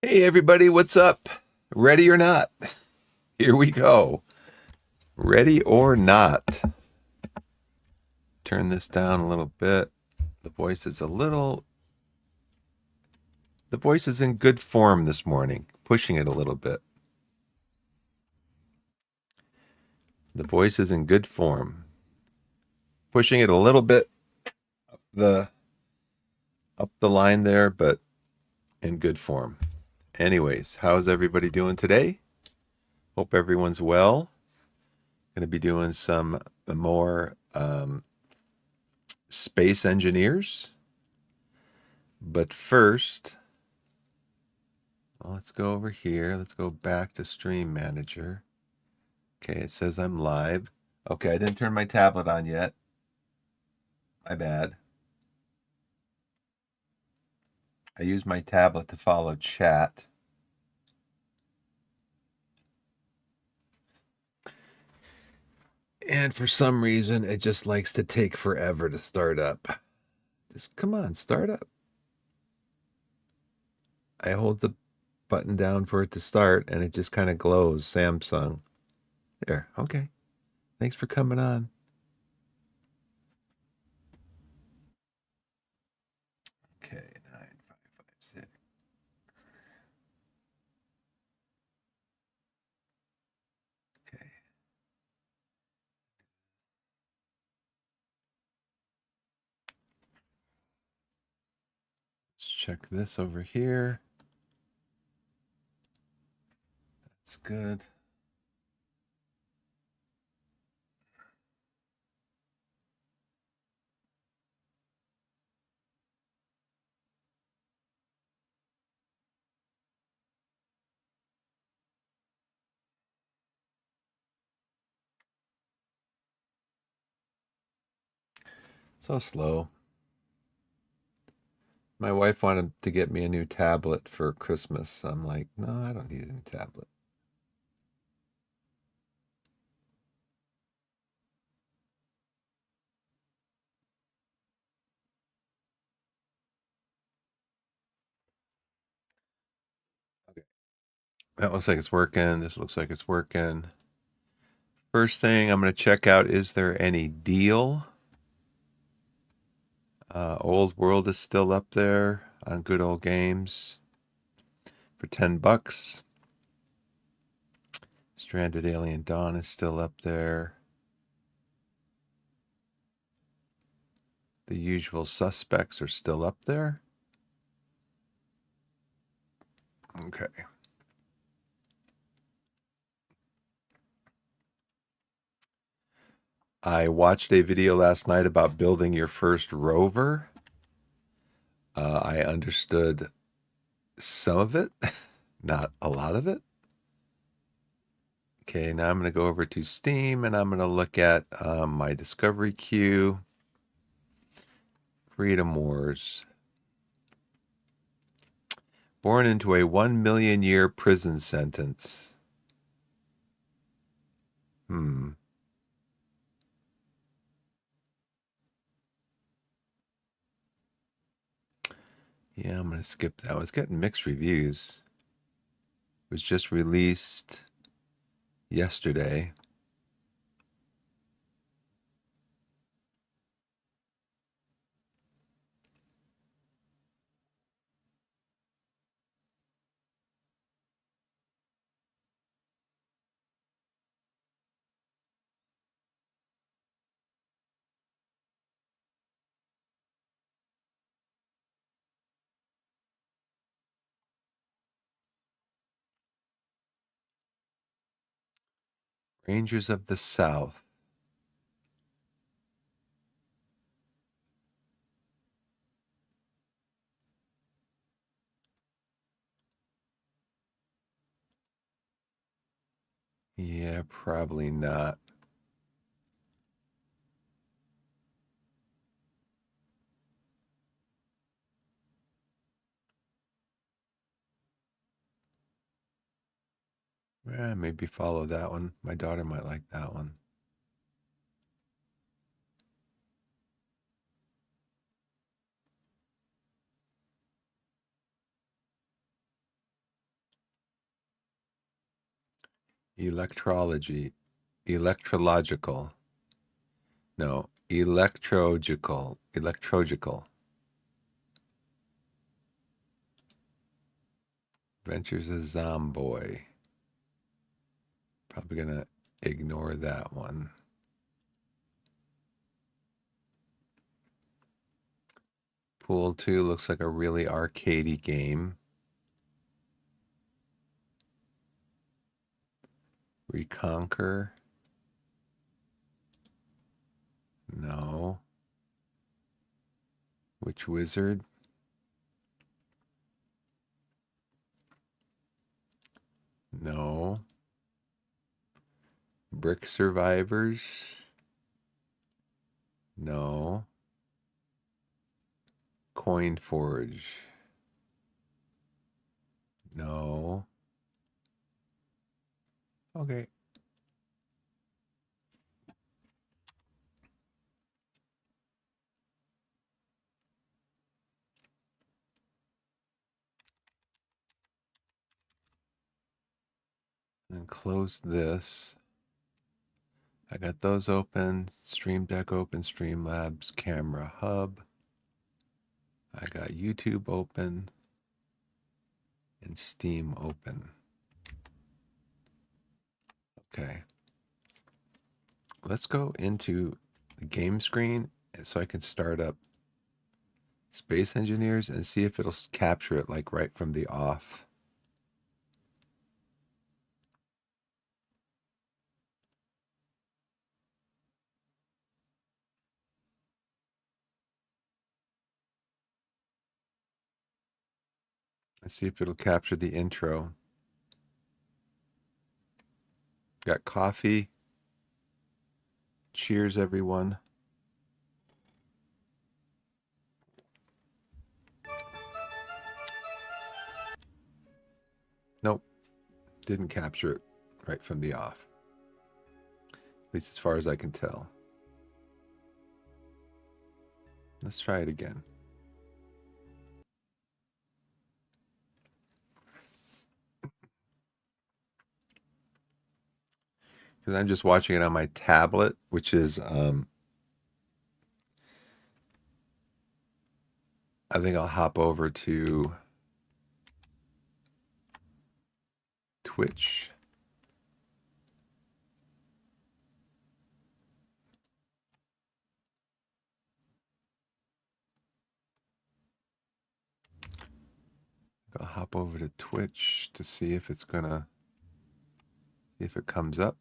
Hey everybody, what's up? Ready or not? Here we go. Ready or not? Turn this down a little bit. The voice is a little the voice is in good form this morning. Pushing it a little bit. The voice is in good form. Pushing it a little bit the up the line there, but in good form. Anyways, how's everybody doing today? Hope everyone's well. Going to be doing some more space engineers. But first, well, let's go over here. Let's go back to Stream Manager. Okay, it says I'm live. Okay, I didn't turn my tablet on yet. My bad. I use my tablet to follow chat. And for some reason, it just likes to take forever to start up. Just come on, start up. I hold the button down for it to start, and it just kind of glows. Samsung. There, okay. Thanks for coming on. Okay, 9556. Okay. Let's check this over here. That's good. So slow. My wife wanted to get me a new tablet for Christmas. I'm like, no, I don't need a new tablet. Okay. That looks like it's working. This looks like it's working. First thing I'm going to check out, is there any deal? Old World is still up there on Good Old Games for $10. Stranded Alien Dawn is still up there. The Usual Suspects are still up there. Okay. I watched a video last night about building your first rover. I understood some of it, not a lot of it. Okay, now I'm going to go over to Steam and I'm going to look at my discovery queue. Freedom Wars. Born into a 1 million year prison sentence. Hmm. Yeah, I'm going to skip that. It's getting mixed reviews. It was just released yesterday. Rangers of the South. Yeah, probably not. Maybe follow that one. My daughter might like that one. Electrology. Electrological. No, electrogical. Electrogical. Adventures of Zomboy. Probably gonna ignore that one. Pool 2 looks like a really arcadey game. Reconquer. No. Witch Wizard. No. Brick Survivors. No. Coin Forge. No. Okay. And close this. I got those open. Stream Deck open. Streamlabs Camera Hub. I got YouTube open. And Steam open. Okay. Let's go into the game screen so I can start up Space Engineers and see if it'll capture it like right from the off. Let's see if it'll capture the intro. Got coffee. Cheers, everyone. Nope. Didn't capture it right from the off. At least as far as I can tell. Let's try it again. Because I'm just watching it on my tablet, which is, I think I'll hop over to Twitch. I'll hop over to Twitch to see if it's gonna, see if it comes up.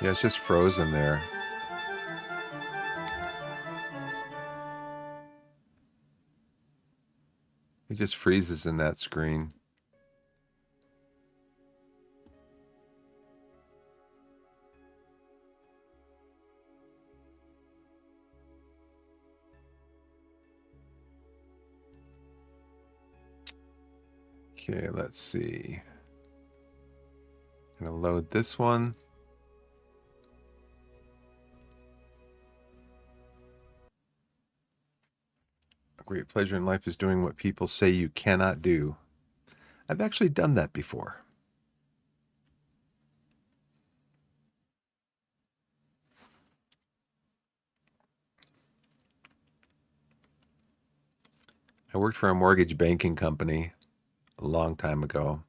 Yeah, it's just frozen there. It just freezes in that screen. Okay, let's see. I'm gonna load this one. A great pleasure in life is doing what people say you cannot do. I've actually done that before. I worked for a mortgage banking company a long time ago,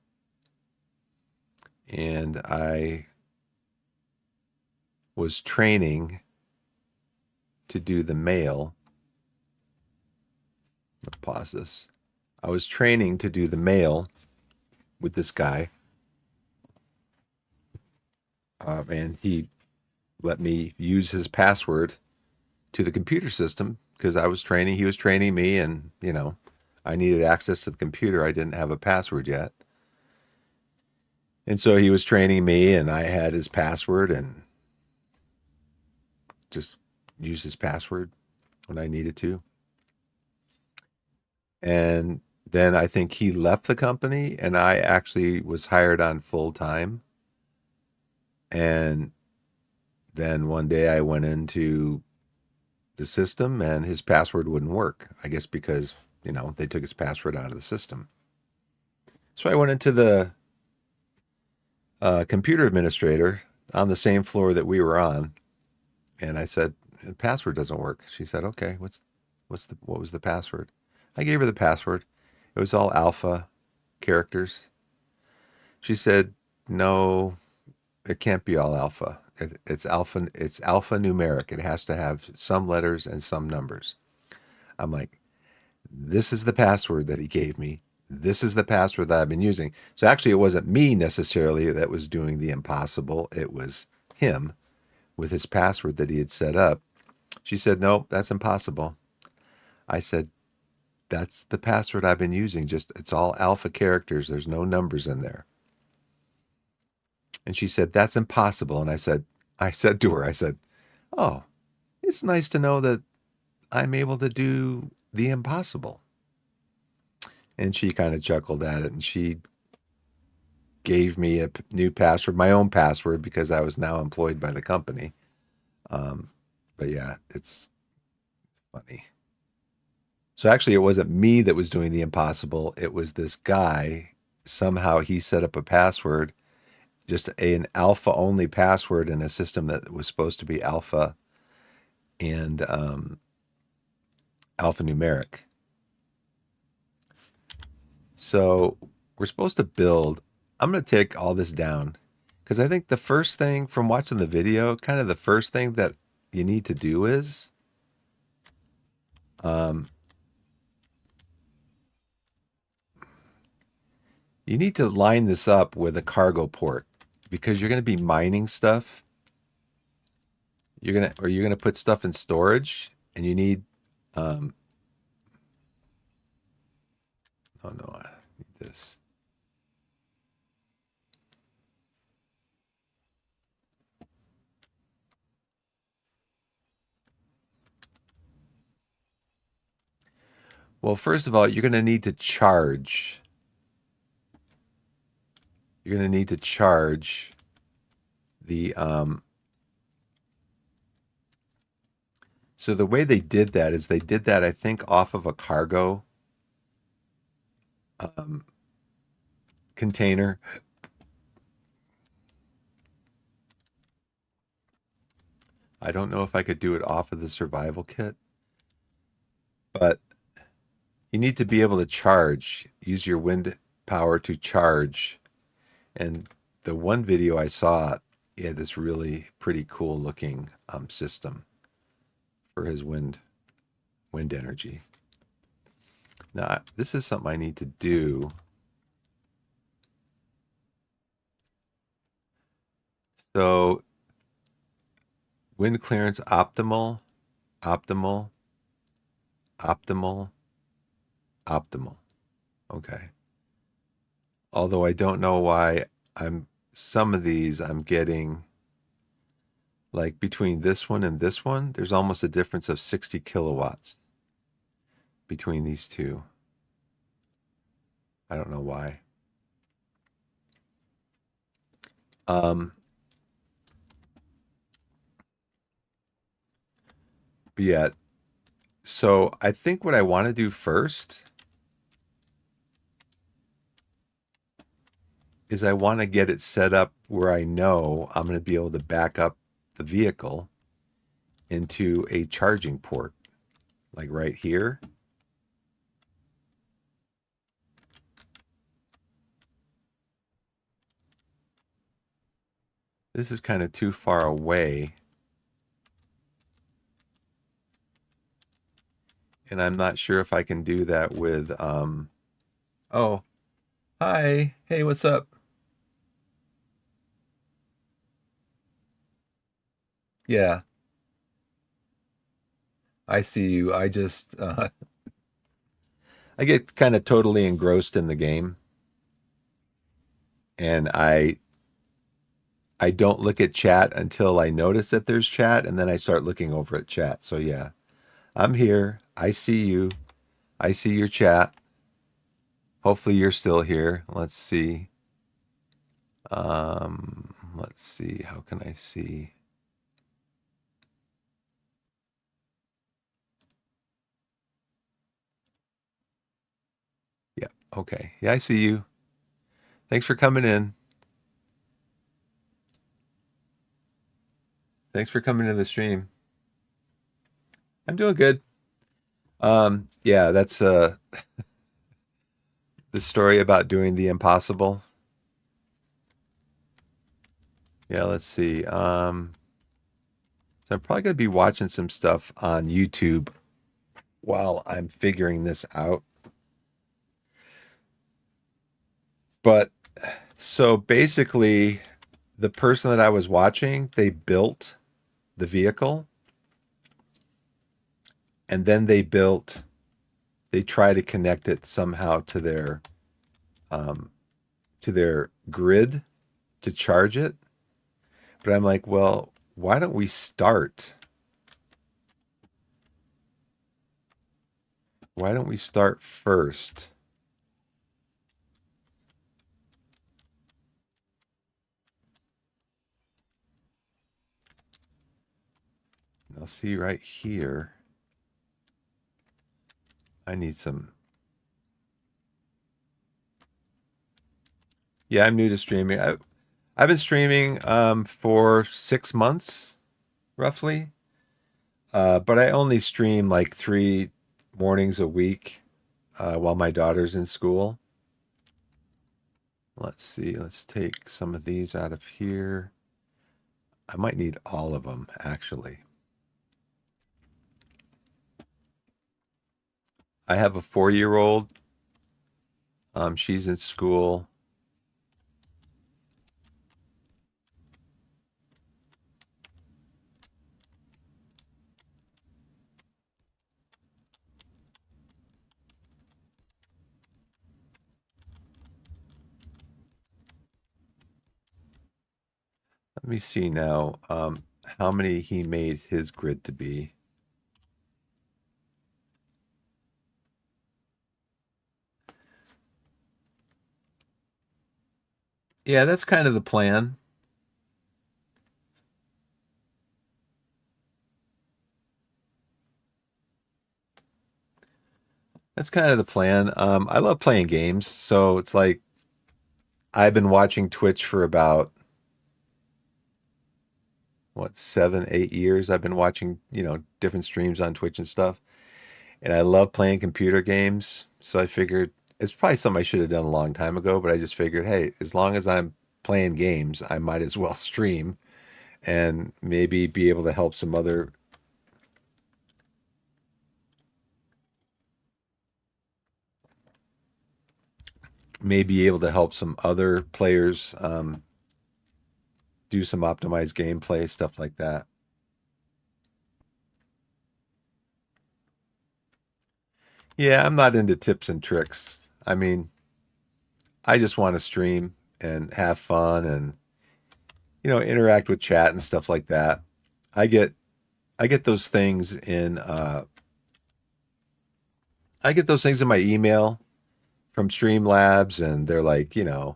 and I was training to do the mail. Let's pause this. I was training to do the mail with this guy, and he let me use his password to the computer system because I was training. He was training me, and you know, I needed access to the computer. I didn't have a password yet, and so he was training me, and I had his password, and just used his password when I needed to. And then I think he left the company and I actually was hired on full time. And then one day I went into the system and his password wouldn't work. I guess because, they took his password out of the system. So I went into the computer administrator on the same floor that we were on, and I said, "The password doesn't work." She said, "Okay, what was the password?" I gave her the password. It was all alpha characters. She said, "No, it can't be all alpha. It's alpha. It's alphanumeric. It has to have some letters and some numbers." I'm like, "This is the password that he gave me. This is the password that I've been using." So actually, it wasn't me necessarily that was doing the impossible. It was him with his password that he had set up. She said, "No, that's impossible." I said, "That's the password I've been using. Just it's all alpha characters. There's no numbers in there." And she said, "That's impossible." And I said to her, I said, "Oh, it's nice to know that I'm able to do the impossible." And she kind of chuckled at it and she gave me a new password, my own password, because I was now employed by the company. But yeah, it's funny. So actually, it wasn't me that was doing the impossible. It was this guy. Somehow he set up a password, just an alpha only password in a system that was supposed to be alpha and alphanumeric. So we're supposed to build. I'm going to take all this down because I think the first thing from watching the video, kind of the first thing that you need to do is you need to line this up with a cargo port because you're going to be mining stuff. You're going to put stuff in storage and you need oh no, I need this. Well, first of all, you're going to need to charge. You're going to need to charge the so the way they did that is they did that, I think, off of a cargo container. I don't know if I could do it off of the survival kit, but you need to be able to charge, use your wind power to charge. And the one video I saw, he had this really pretty cool looking system for his wind energy. Now, this is something I need to do. So, wind clearance optimal, optimal, optimal, optimal. Okay. Although I don't know why some of these I'm getting like between this one and this one, there's almost a difference of 60 kilowatts between these two. I don't know why. But yeah, so I think what I want to do first is I want to get it set up where I know I'm going to be able to back up the vehicle into a charging port, like right here. This is kind of too far away. And I'm not sure if I can do that with, oh, hi. Hey, what's up? Yeah, I see you. I get kind of totally engrossed in the game and I don't look at chat until I notice that there's chat and then I start looking over at chat. So yeah, I'm here. I see you. I see your chat. Hopefully you're still here. Let's see. Let's see. How can I see? Yeah. Okay. Yeah, I see you. Thanks for coming in. Thanks for coming to the stream. I'm doing good. Yeah, that's the story about doing the impossible. Yeah, let's see. So I'm probably gonna be watching some stuff on YouTube while I'm figuring this out. But so basically, the person that I was watching, they built the vehicle and then they try to connect it somehow um, to their grid to charge it. But I'm like, well, why don't we start? Why don't we start first? I'll see right here. I need some. Yeah, I'm new to streaming. I've been streaming for 6 months roughly, but I only stream like 3 mornings a week while my daughter's in school. Let's see. Let's take some of these out of here. I might need all of them actually. I have a 4-year-old. She's in school. Let me see now how many he made his grid to be. Yeah, that's kind of the plan. That's kind of the plan. I love playing games, so it's like I've been watching Twitch for about what 7, 8 years. I've been watching different streams on Twitch and stuff, and I love playing computer games. So I figured it's probably something I should have done a long time ago, but I just figured, hey, as long as I'm playing games, I might as well stream and maybe be able to help some other players do some optimized gameplay stuff like that. Yeah, I'm not into tips and tricks. I mean, I just want to stream and have fun and interact with chat and stuff like that. I get I get those things in I get those things in my email from Streamlabs, and they're like, and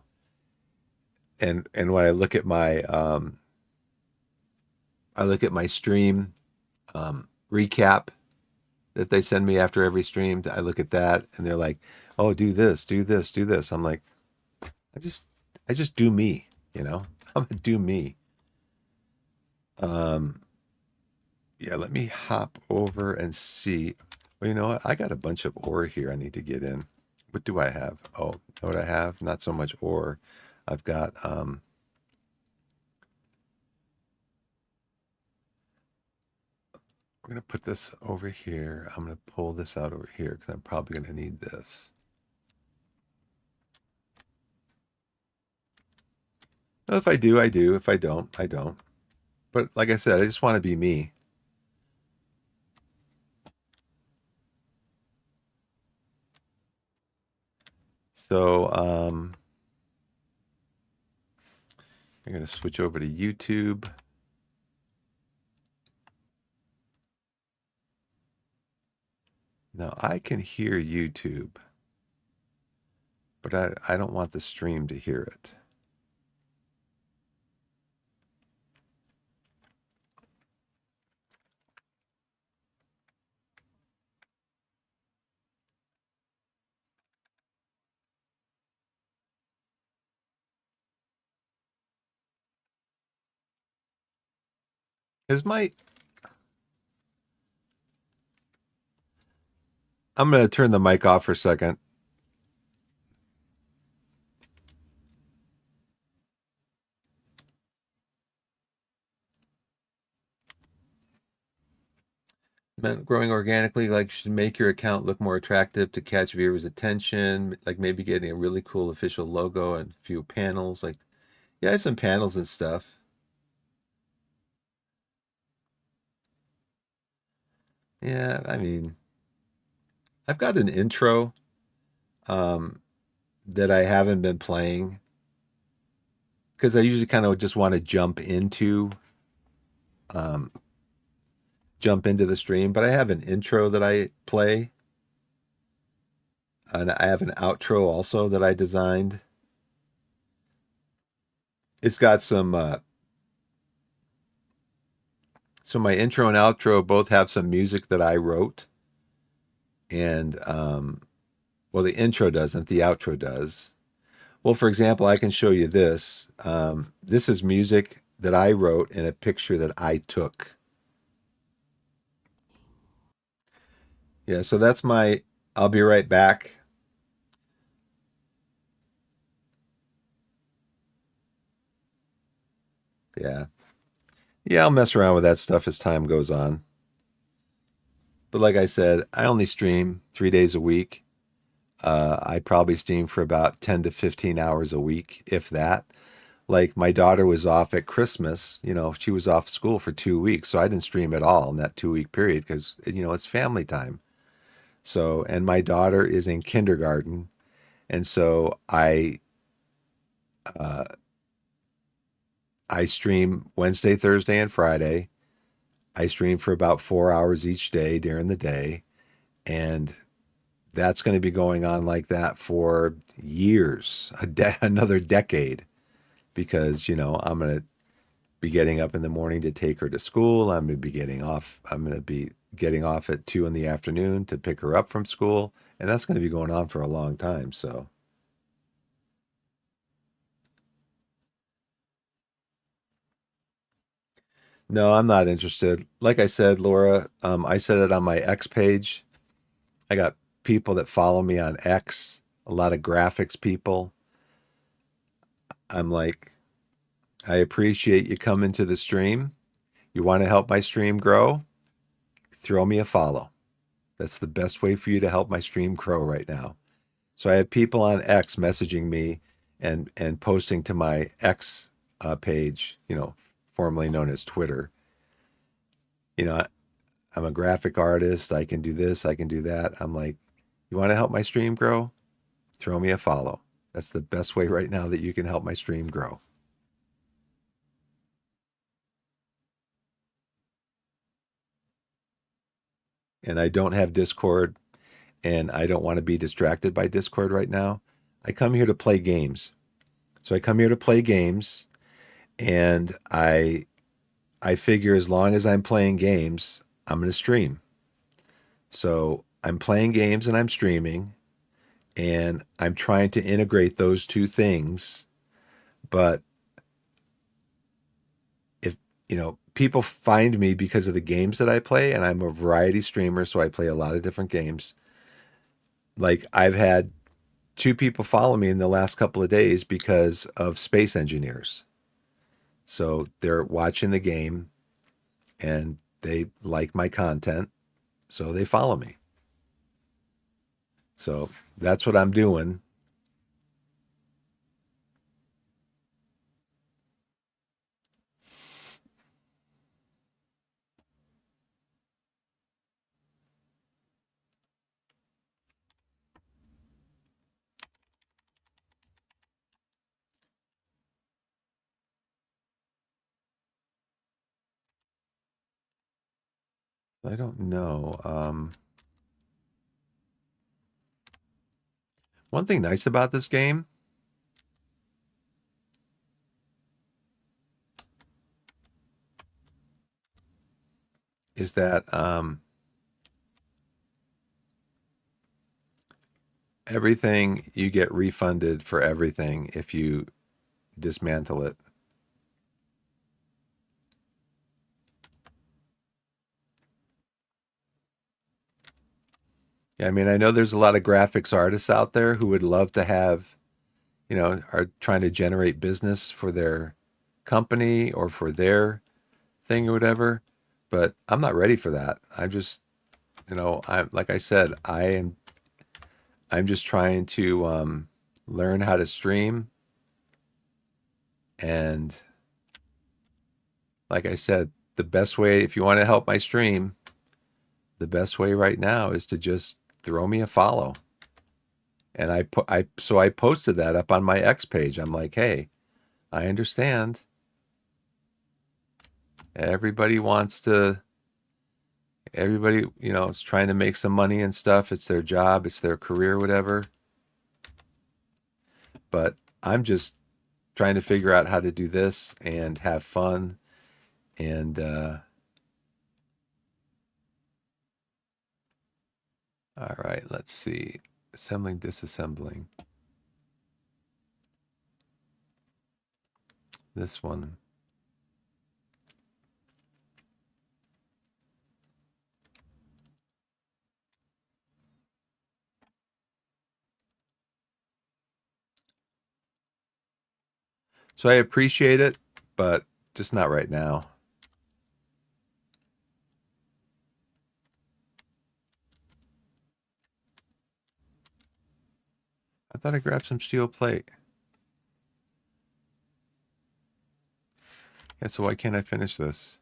when I look at my stream recap that they send me after every stream. I look at that and they're like, "Oh, do this, do this, do this." I'm like, I just I just do me, you know. I'm gonna do me. Um, yeah, let me hop over and see. Well, you know what? I got a bunch of ore here I need to get in. What do I have? Oh, you know what I have? Not so much ore. I've got we're gonna put this over here. I'm gonna pull this out over here because I'm probably gonna need this. If I do, I do. If I don't, I don't. But like I said, I just want to be me. So I'm going to switch over to YouTube. Now I can hear YouTube. but I don't want the stream to hear it. Is my I'm going to turn the mic off for a second. Growing organically, like, should make your account look more attractive to catch viewers' attention, like maybe getting a really cool official logo and a few panels. Like, yeah, I have some panels and stuff. Yeah, I mean, I've got an intro um, that I haven't been playing because I usually kind of just want to um, jump into the stream. But I have an intro that I play, and I have an outro also that I designed. It's got some so my intro and outro both have some music that I wrote, and well, the intro doesn't, the outro does. Well, for example, I can show you this. This is music that I wrote and a picture that I took. Yeah, so that's my I'll be right back. Yeah. Yeah, I'll mess around with that stuff as time goes on. But like I said, I only stream 3 days a week. I probably stream for about 10 to 15 hours a week, if that. Like my daughter was off at Christmas, she was off school for 2 weeks. So I didn't stream at all in that 2 week period because, it's family time. So, and my daughter is in kindergarten. And so uh, I stream Wednesday, Thursday, and Friday. I stream for about 4 hours each day during the day. And that's going to be going on like that for years, another decade, because, I'm going to be getting up in the morning to take her to school. I'm going to be getting off. I'm going to be getting off at 2 in the afternoon to pick her up from school. And that's going to be going on for a long time. So, no, I'm not interested. Like I said, Laura, I said it on my X page. I got people that follow me on X, a lot of graphics people. I'm like, I appreciate you coming to the stream. You want to help my stream grow? Throw me a follow. That's the best way for you to help my stream grow right now. So I have people on X messaging me and posting to my X page, formerly known as Twitter. You know, I'm a graphic artist. I can do this. I can do that. I'm like, you want to help my stream grow? Throw me a follow. That's the best way right now that you can help my stream grow. And I don't have Discord, and I don't want to be distracted by Discord right now. I come here to play games. So I come here to play games, and I figure as long as I'm playing games, I'm going to stream. So I'm playing games and I'm streaming, and I'm trying to integrate those two things. But if, people find me because of the games that I play, and I'm a variety streamer, so I play a lot of different games. Like I've had two people follow me in the last couple of days because of Space Engineers. So they're watching the game and they like my content, so they follow me. So that's what I'm doing. I don't know. One thing nice about this game is that everything, you get refunded for everything if you dismantle it. Yeah, I mean, I know there's a lot of graphics artists out there who would love to have, are trying to generate business for their company or for their thing or whatever, but I'm not ready for that. I'm just, I'm like I said, I'm just trying to learn how to stream, and like I said, the best way, if you want to help my stream, the best way right now is to just throw me a follow. And I posted that up on my X page. I'm like, hey, I understand. Everybody wants to. Everybody, is trying to make some money and stuff. It's their job. It's their career, whatever. But I'm just trying to figure out how to do this and have fun. And all right, let's see. Assembling, disassembling. This one. So I appreciate it, but just not right now. I thought I grabbed some steel plate. Yeah, so why can't I finish this?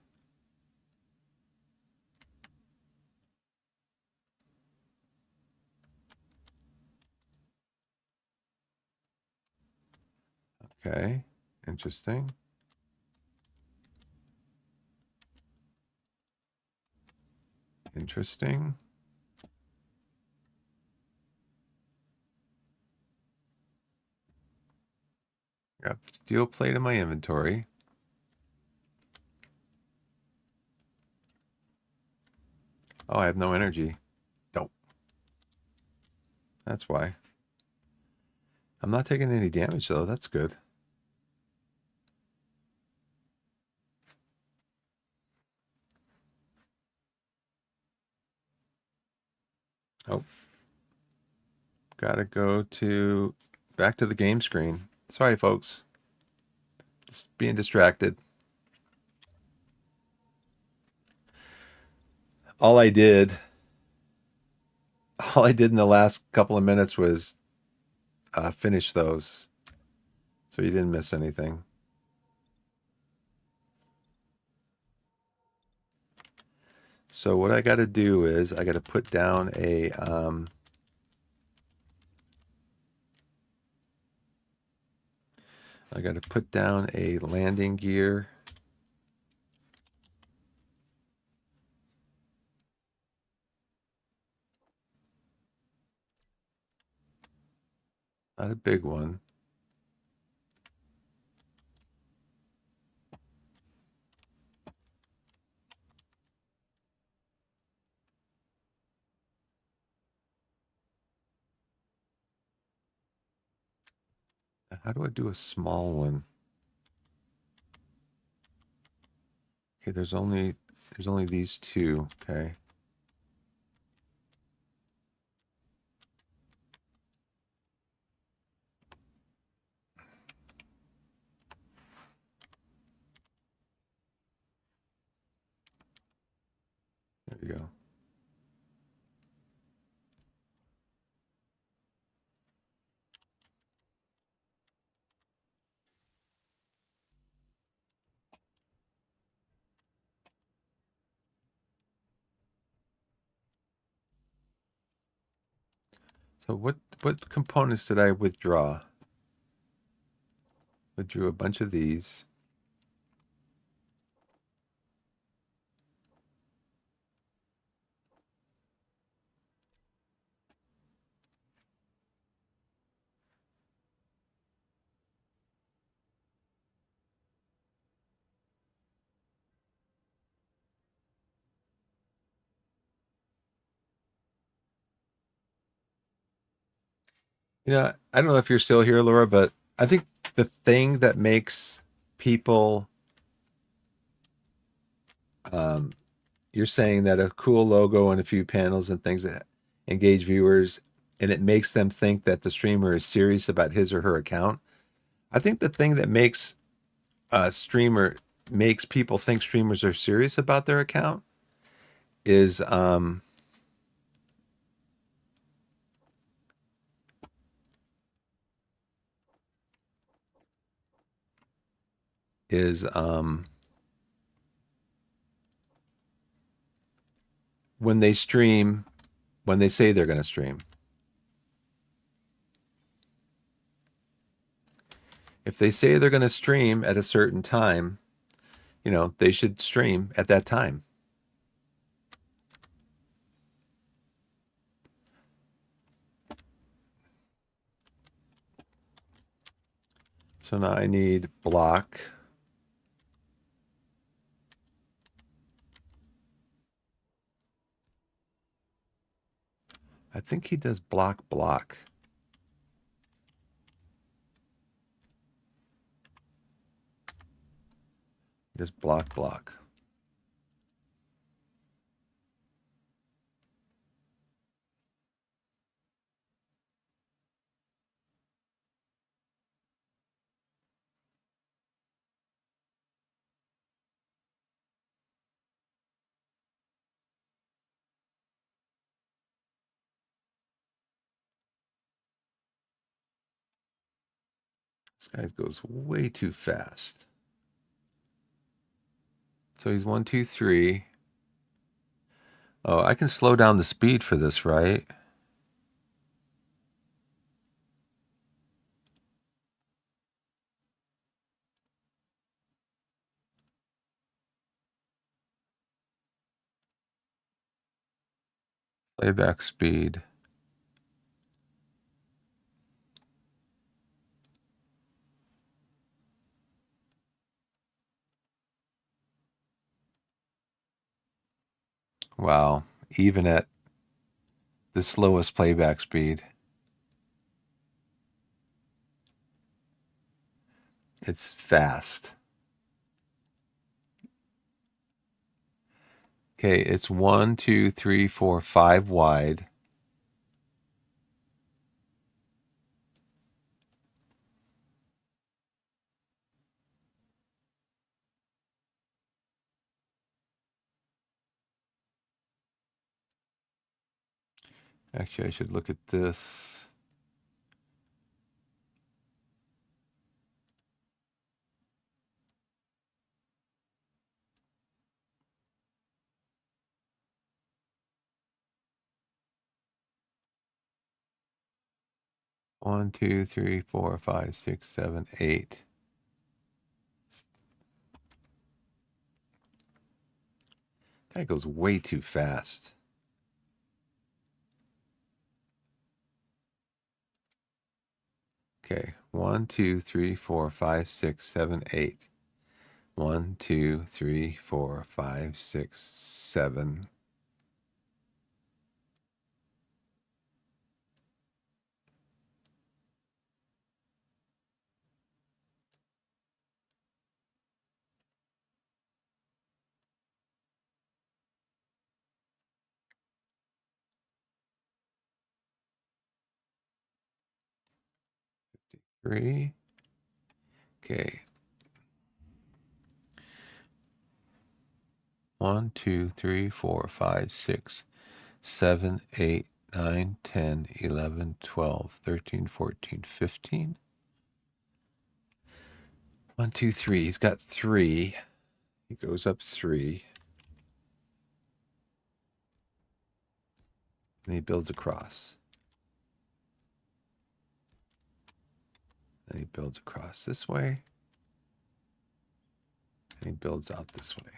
Okay, interesting. Interesting. Got steel plate in my inventory. Oh, I have no energy. Nope. That's why. I'm not taking any damage though. That's good. Oh, gotta go to back to the game screen. Sorry, folks. Just being distracted. All I did, all I did in the last couple of minutes was finish those, so you didn't miss anything. So what I got to do is I got to put down a I got to put down a landing gear. Not a big one. How do I do a small one? Okay, there's only these two. Okay. There you go. So what components did I withdraw? Withdrew a bunch of these. I don't know if you're still here, Laura, but I think the thing that makes people, um, you're saying that a cool logo and a few panels and things that engage viewers, and it makes them think that the streamer is serious about his or her account. I think the thing that makes a streamer makes people think streamers are serious about their account is is when they stream, when they say they're going to stream. If they say they're going to stream at a certain time, they should stream at that time. So now I need block. I think he does block. Just block. This guy goes way too fast. So he's 1, 2, 3. Oh, I can slow down the speed for this, right? Playback speed. Wow. Even at the slowest playback speed, it's fast. Okay, it's 1, 2, 3, 4, 5 wide. Actually, I should look at this. One, two, three, four, five, six, 7, 8. That goes way too fast. Okay, 1, 2, 3, 4, 5, 6, 7, 8. 1, 2, 3, 4, 5, 6, 7. Three. Okay. 1, 2, 3, 4, 5, 6, 7, 8, 9, 10, 11, 12, 13, 14, 15. 1, 2, 3. He's got 3. He goes up 3. And he builds across. Then he builds across this way. And he builds out this way.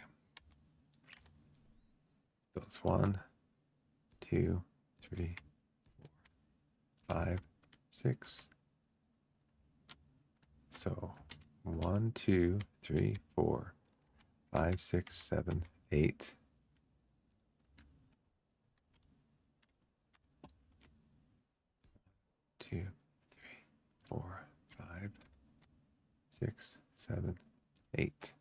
Builds 1, 2, 3, 4, 5, 6. So 1, 2, 3, 4, 5, 6, 7, 8. Two, 5, 6, 7, 8.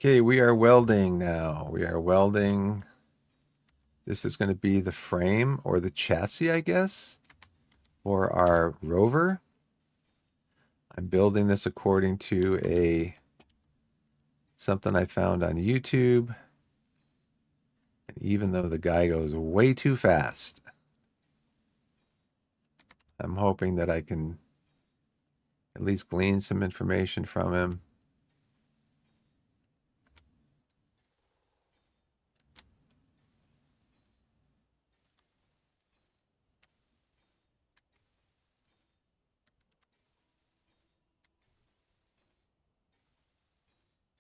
Okay, we are welding now. We are welding. This is going to be the frame or the chassis, I guess, for our rover. I'm building this according to something I found on YouTube. And even though the guy goes way too fast, I'm hoping that I can at least glean some information from him.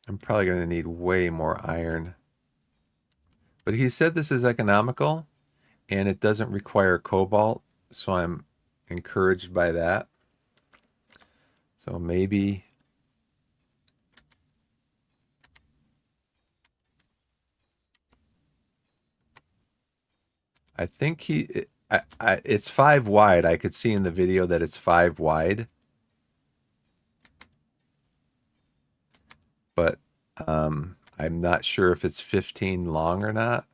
I'm probably going to need way more iron. But he said this is economical and it doesn't require cobalt, so I'm encouraged by that. So maybe I think it's 5 wide. I could see in the video that it's 5 wide, but I'm not sure if it's 15 long or not.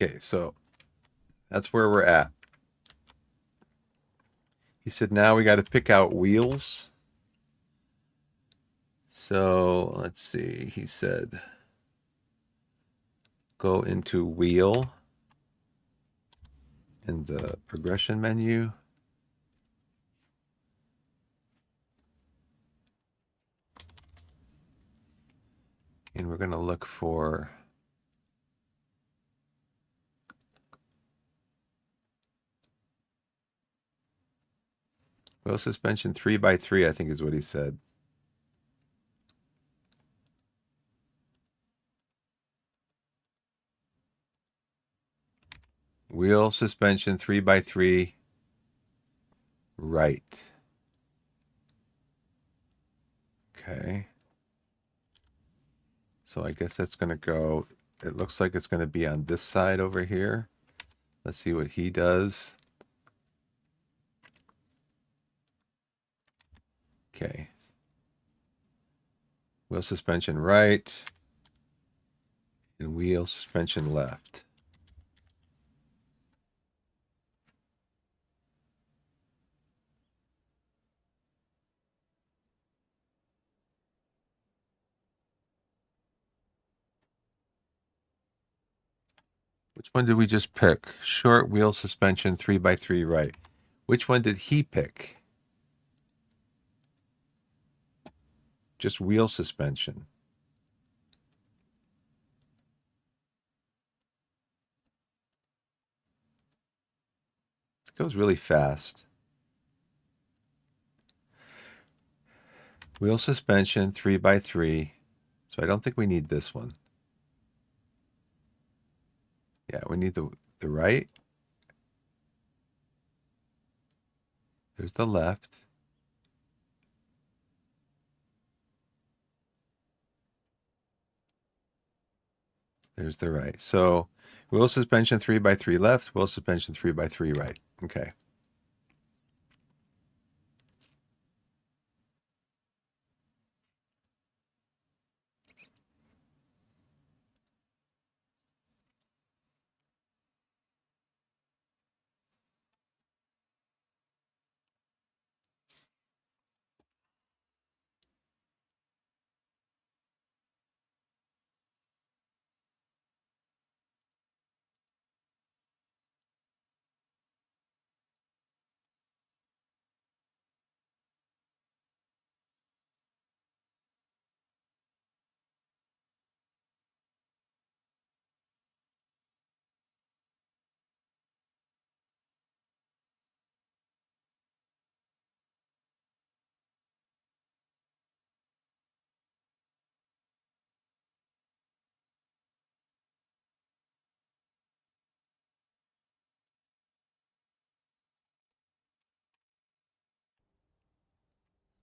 Okay, so that's where we're at. He said now we got to pick out wheels. So let's see. He said go into wheel in the progression menu. And we're going to look for wheel suspension 3x3, I think is what he said. Wheel suspension 3x3 right. Okay. So I guess that's going to go, it looks like it's going to be on this side over here. Let's see what he does. Okay. Wheel suspension right and wheel suspension left. Which one did we just pick? Short wheel suspension 3x3 right. Which one did he pick? Just wheel suspension. It goes really fast. Wheel suspension 3x3. So I don't think we need this one. Yeah, we need the right. There's the left. There's the right. So wheel suspension 3x3 left, wheel suspension 3x3 right. Okay.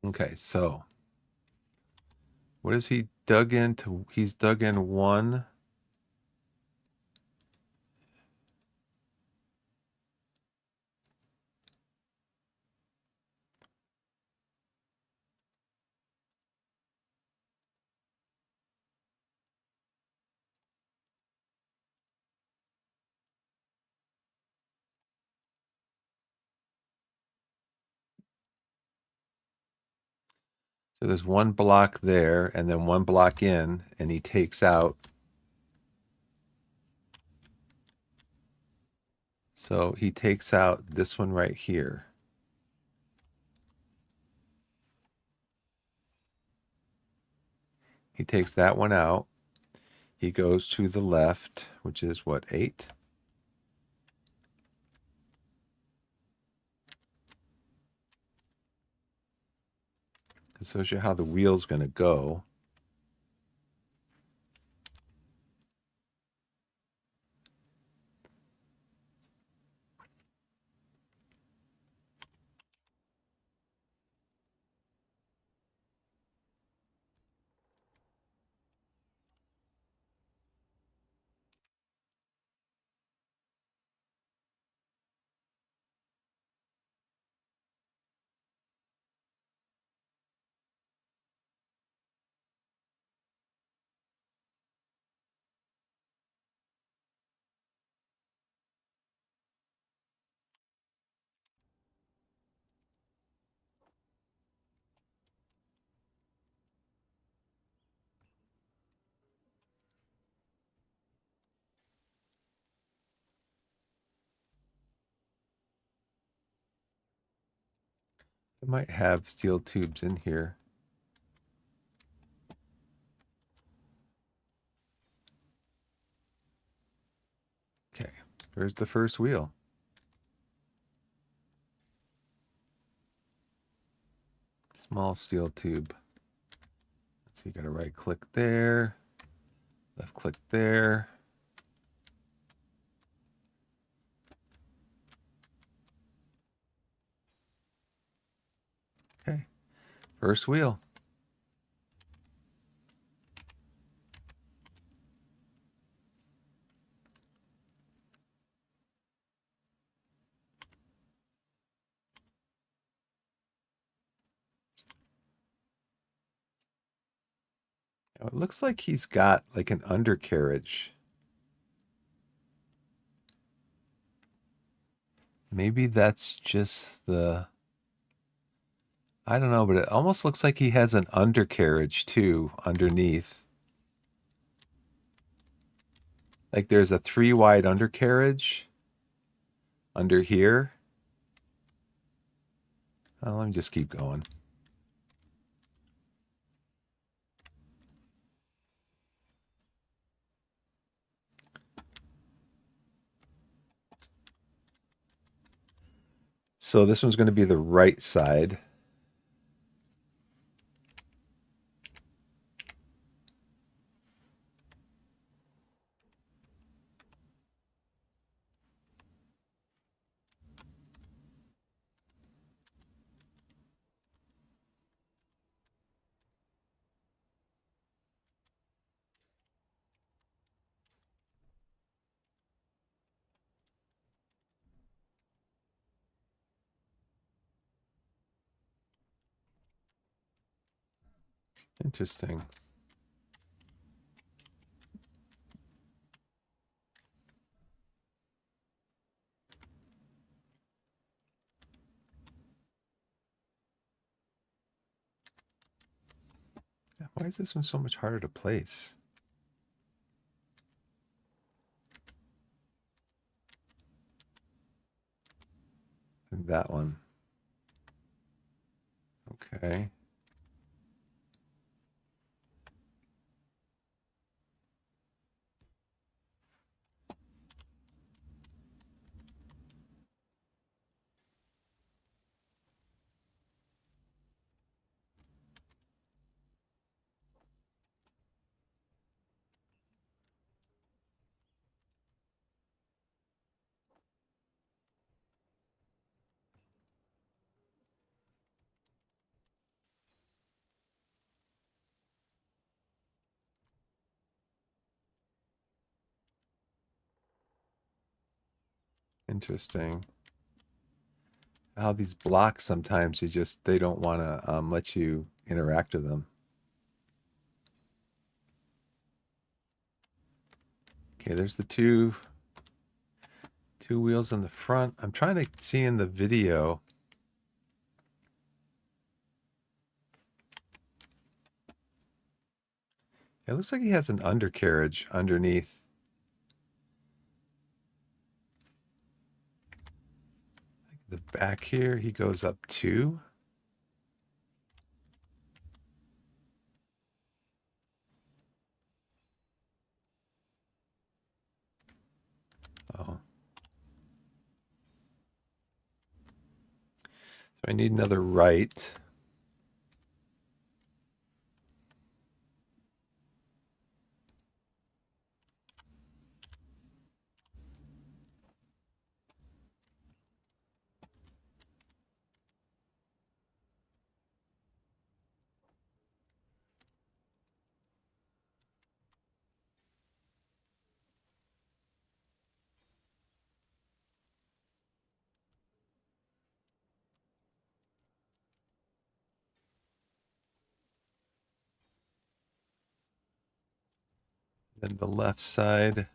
Okay, so what has he dug into? He's dug in one. So there's one block there and then one block in, and he takes out. So he takes out this one right here. He takes that one out. He goes to the left, which is what, 8? It shows you how the wheel's going to go. It might have steel tubes in here. Okay, there's the first wheel. Small steel tube. So you got to right click there, left click there. Okay, first wheel. Now, it looks like he's got like an undercarriage. Maybe that's just the, I don't know, but it almost looks like he has an undercarriage too underneath. Like there's a 3 wide undercarriage under here. Oh, let me just keep going. So this one's going to be the right side. Interesting. Why is this one so much harder to place than that one? Okay. Interesting. How these blocks sometimes they don't want to let you interact with them. Okay, there's the two wheels in the front. I'm trying to see in the video. It looks like he has an undercarriage underneath. The back here, he goes up two. Oh. So I need another right. Then the left side.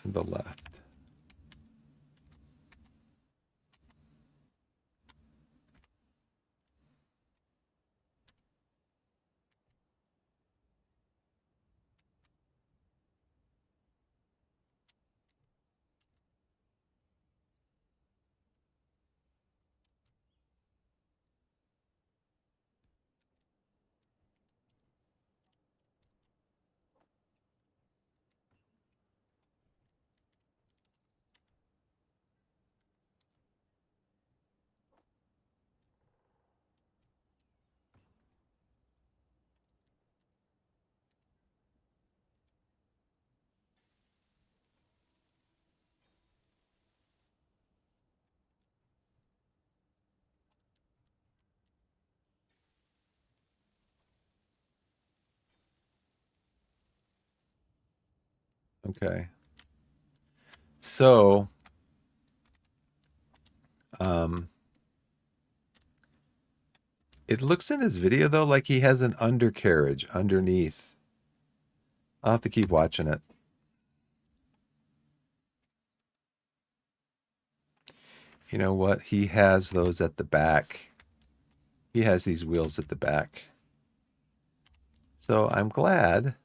And the left. Okay. So, um, it looks in his video though like he has an undercarriage underneath. I'll have to keep watching it. You know what? He has those at the back. He has these wheels at the back. So I'm glad.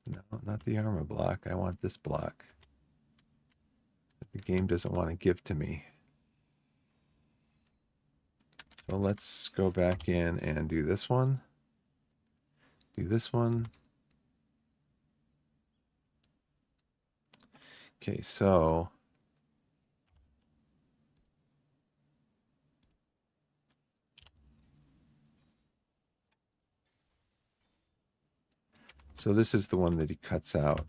No, not the armor block. I want this block that the game doesn't want to give to me. So let's go back in and do this one. Do this one. Okay, so this is the one that he cuts out.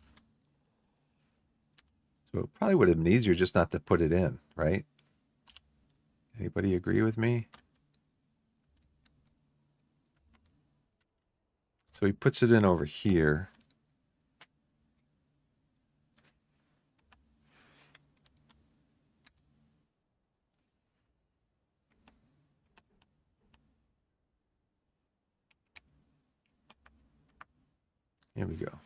So it probably would have been easier just not to put it in, right? Anybody agree with me? So he puts it in over here. Here we go.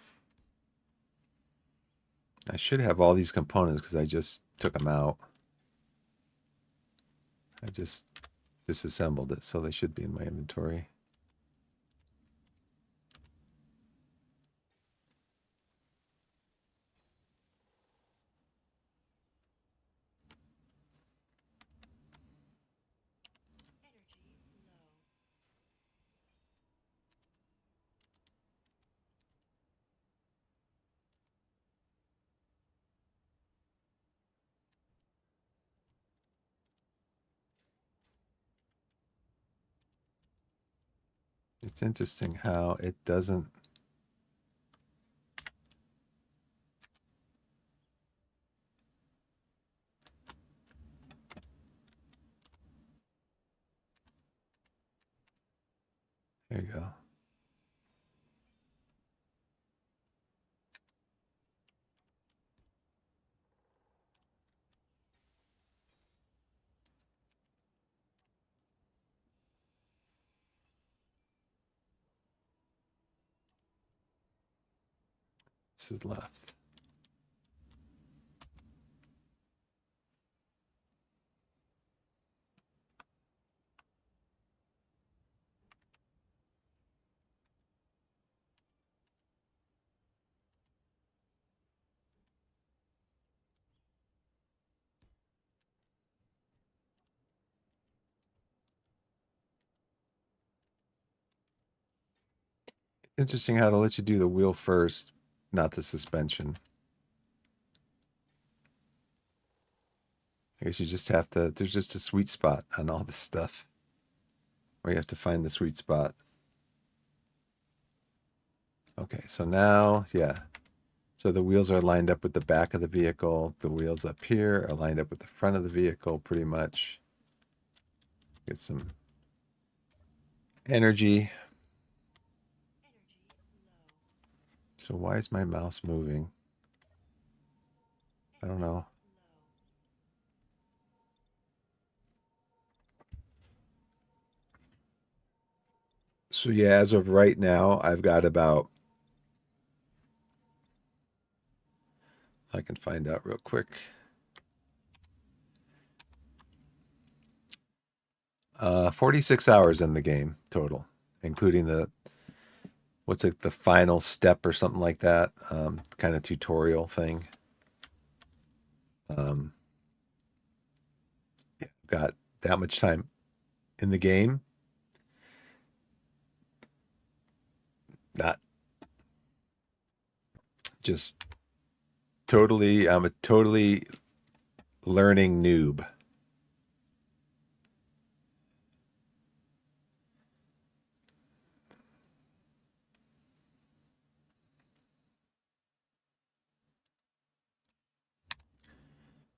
I should have all these components because I just took them out. I just disassembled it, so they should be in my inventory. It's interesting how it doesn't There you go. This is left. Interesting how to let you do the wheel first, not the suspension. I guess you just have to, there's just a sweet spot on all this stuff where you have to find the sweet spot. Okay, so now, yeah. So the wheels are lined up with the back of the vehicle. The wheels up here are lined up with the front of the vehicle pretty much. Get some energy. So why is my mouse moving? I don't know. So yeah, as of right now, I've got about, I can find out real quick. 46 hours in the game total, including the, what's it, the final step or something like that, kind of tutorial thing. Yeah, got that much time in the game. Not just totally, I'm a totally learning noob.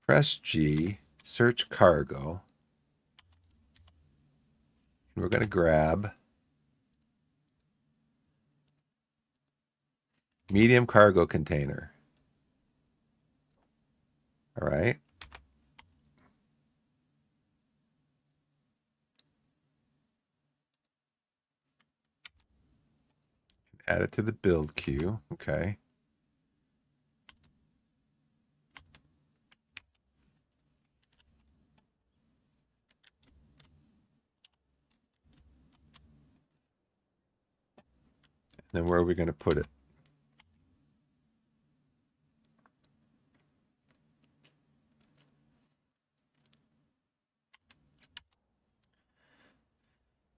Press G, search cargo. And we're going to grab medium cargo container. All right. Add it to the build queue. Okay. And then where are we going to put it?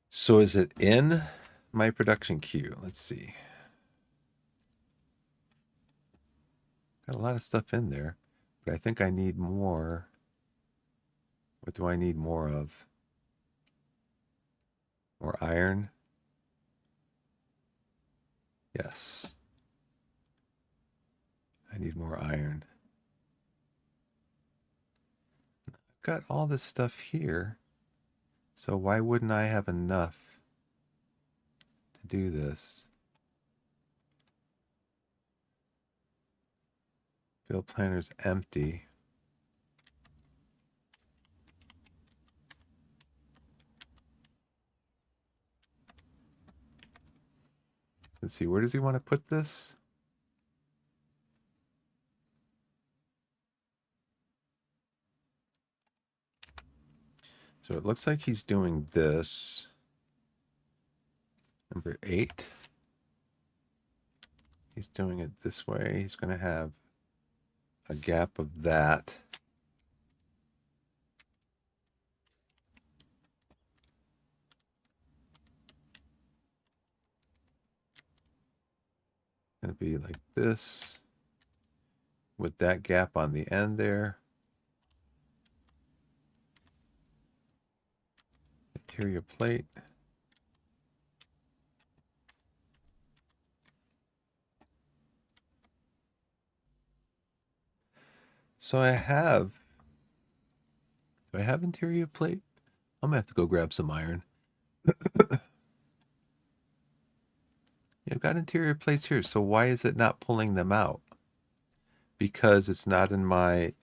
So is it in my production queue? Let's see. Got a lot of stuff in there, but I think I need more. What do I need more of? More iron? Yes. I need more iron. I've got all this stuff here. So why wouldn't I have enough to do this? Build planner's empty. Let's see, where does he want to put this? So it looks like he's doing this. Number 8. He's doing it this way. He's going to have a gap of that. Going to be like this with that gap on the end there. Interior plate. So I have, do I have interior plate? I'm gonna have to go grab some iron. You've got interior plates here, so why is it not pulling them out? Because it's not in my,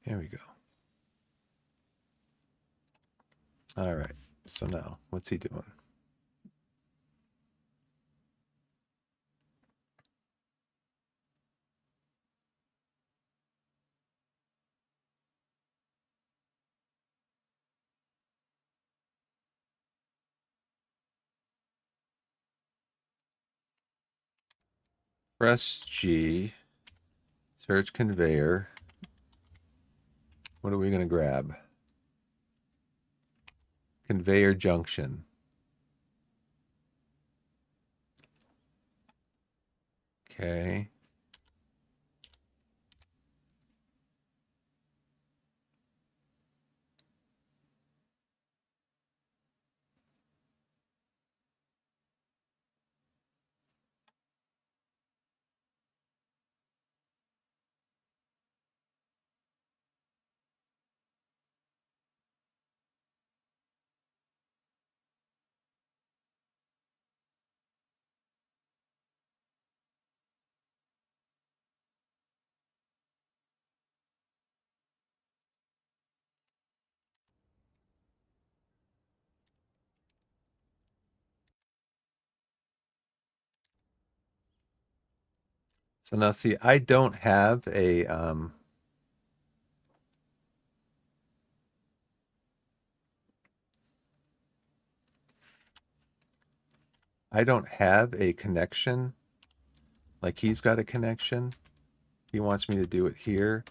here we go. All right, so now, what's he doing? Press G, search conveyor. What are we going to grab? Conveyor junction. Okay. So now see, I don't have a connection. Like he's got a connection. He wants me to do it here,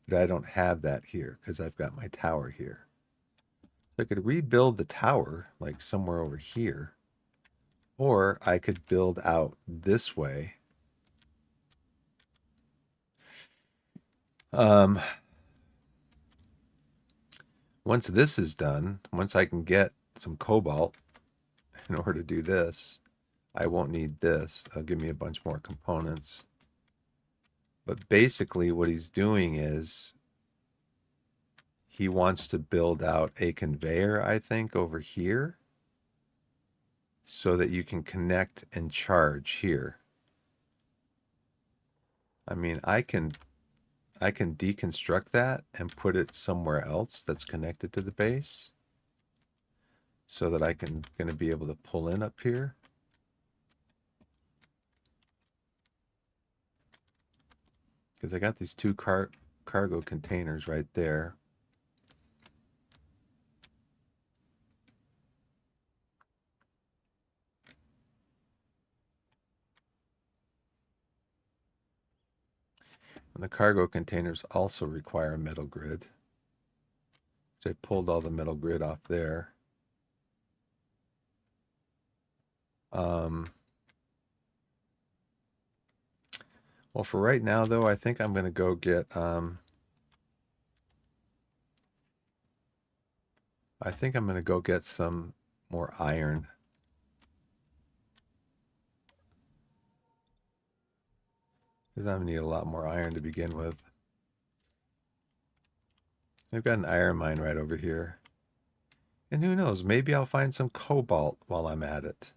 but I don't have that here because I've got my tower here. So I could rebuild the tower like somewhere over here, or I could build out this way. Once this is done, once I can get some cobalt in order to do this, I won't need this. It'll give me a bunch more components. But basically what he's doing is he wants to build out a conveyor, I think, over here so that you can connect and charge here. I mean, I can deconstruct that and put it somewhere else that's connected to the base so that I can going to be able to pull in up here. Because I got these two cargo containers right there. And the cargo containers also require a metal grid. So I pulled all the metal grid off there. Well, for right now, though, I think I'm going to go get, I think I'm going to go get some more iron. Because I'm going to need a lot more iron to begin with. I've got an iron mine right over here. And who knows, maybe I'll find some cobalt while I'm at it.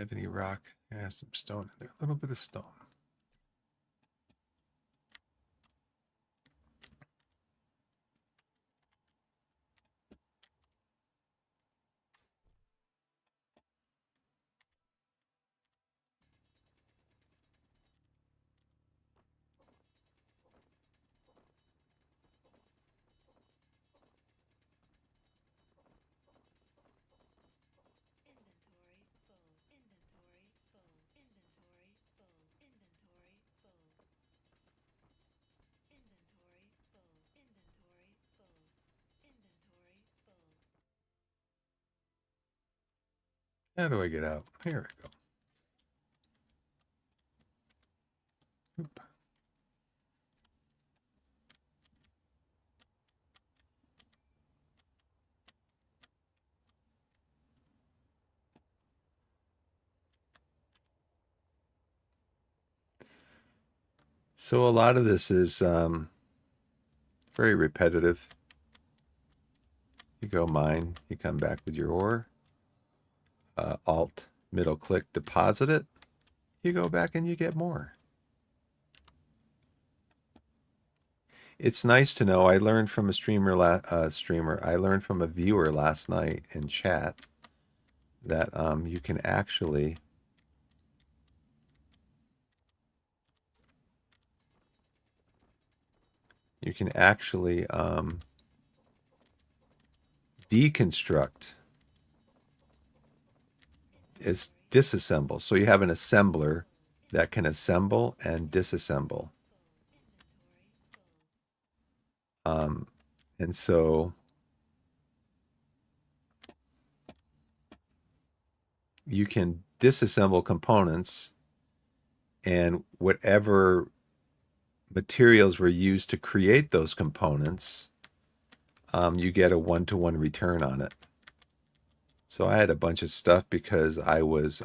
have any rock? Yeah, some stone in there. A little bit of stone. How do I get out? Here we go. Oop. So a lot of this is very repetitive. You go mine, you come back with your ore, Alt, middle click, deposit it. You go back and you get more. It's nice to know. I learned from a I learned from a viewer last night in chat that you can actually deconstruct. It's disassemble. So you have an assembler that can assemble and disassemble. And so you can disassemble components, and whatever materials were used to create those components, you get a one-to-one return on it. So I had a bunch of stuff because I was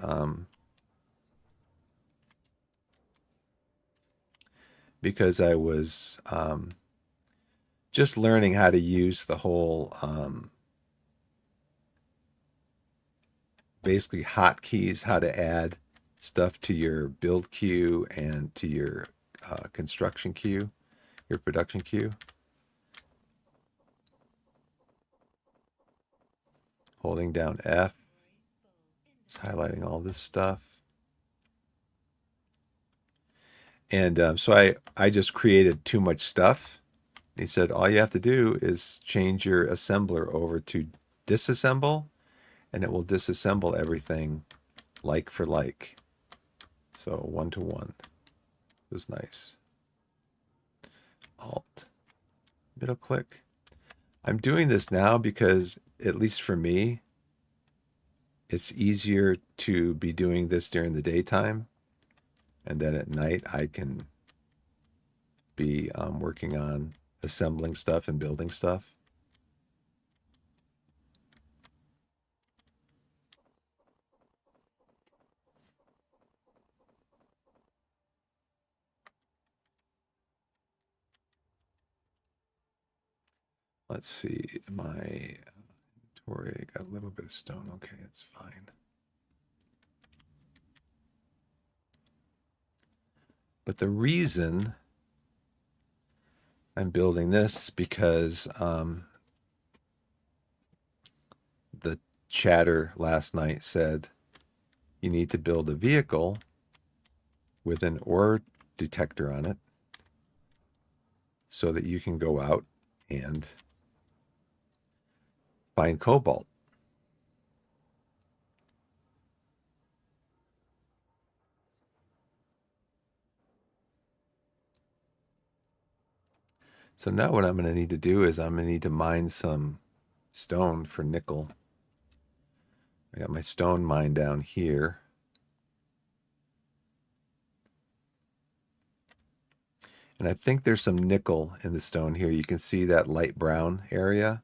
just learning how to use the whole basically hotkeys, how to add stuff to your build queue and to your construction queue, your production queue. Holding down F, just highlighting all this stuff. And so I just created too much stuff. He said, all you have to do is change your assembler over to disassemble, and it will disassemble everything like for like. So one-to-one. It was nice. Alt, middle click. I'm doing this now because, at least for me, it's easier to be doing this during the daytime. And then at night, I can be working on assembling stuff and building stuff. Let's see, my inventory got a little bit of stone. Okay, it's fine. But the reason I'm building this is because the chatter last night said you need to build a vehicle with an ore detector on it so that you can go out and find cobalt. So now what I'm going to need to do is I'm going to need to mine some stone for nickel. I got my stone mine down here. And I think there's some nickel in the stone here. You can see that light brown area.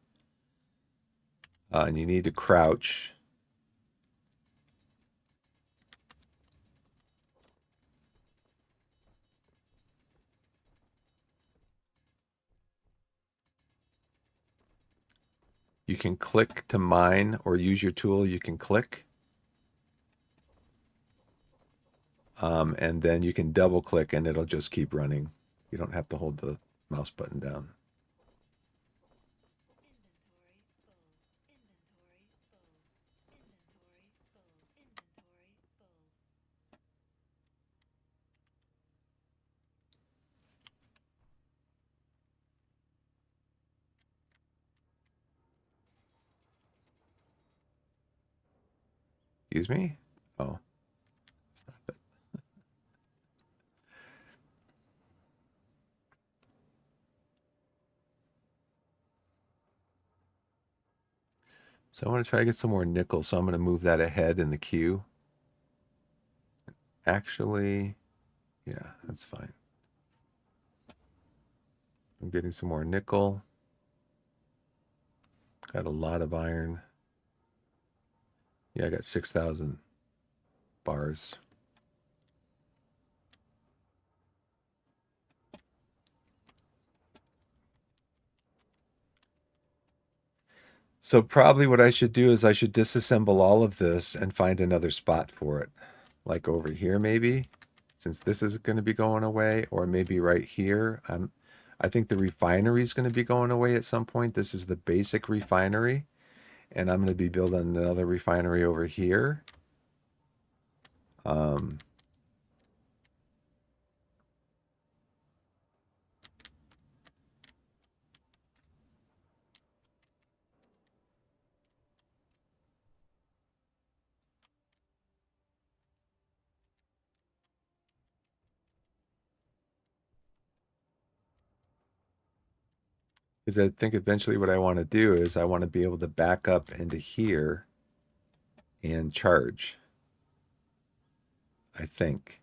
And you need to crouch. You can click to mine or use your tool. You can click. And then you can double click and it'll just keep running. You don't have to hold the mouse button down. Excuse me? Oh, stop it. So I want to try to get some more nickel, so I'm going to move that ahead in the queue. Actually, yeah, that's fine. I'm getting some more nickel. Got a lot of iron. Yeah, I got 6,000 bars. So probably what I should do is I should disassemble all of this and find another spot for it. Like over here maybe, since this is going to be going away, or maybe right here. I think the refinery is going to be going away at some point. This is the basic refinery, and I'm going to be building another refinery over here. Because I think eventually what I want to do is I want to be able to back up into here and charge, I think.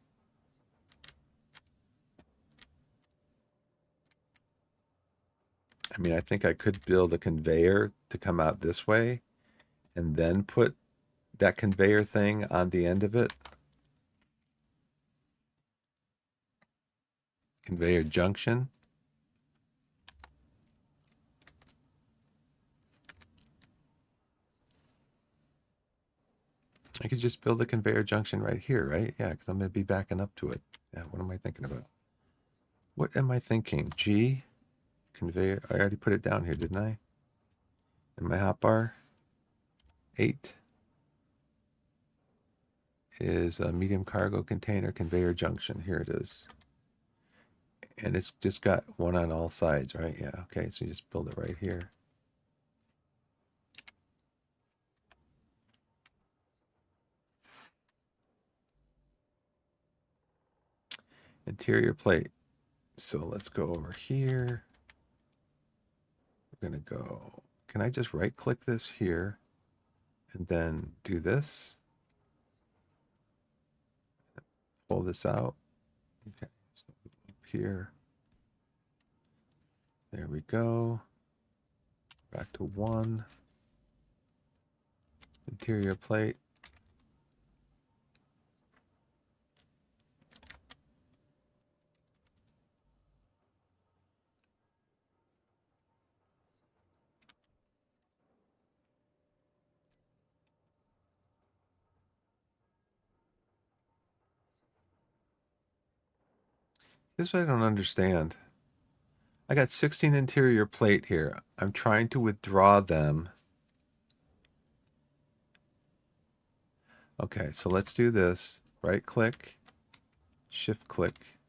I mean, I think I could build a conveyor to come out this way and then put that conveyor thing on the end of it. Conveyor junction. I could just build a conveyor junction right here, right? Yeah, because I'm going to be backing up to it. Yeah, what am I thinking about? What am I thinking? G, conveyor. I already put it down here, didn't I? In my hotbar. 8 is a medium cargo container conveyor junction. Here it is. And it's just got one on all sides, right? Yeah, okay, so you just build it right here. Interior plate. So let's go over here. We're going to go, can I just right click this here and then do this? Pull this out. Okay, so up here. There we go. Back to 1. Interior plate. This I don't understand. I got 16 interior plate here. I'm trying to withdraw them. Okay, so let's do this. Right click, shift click,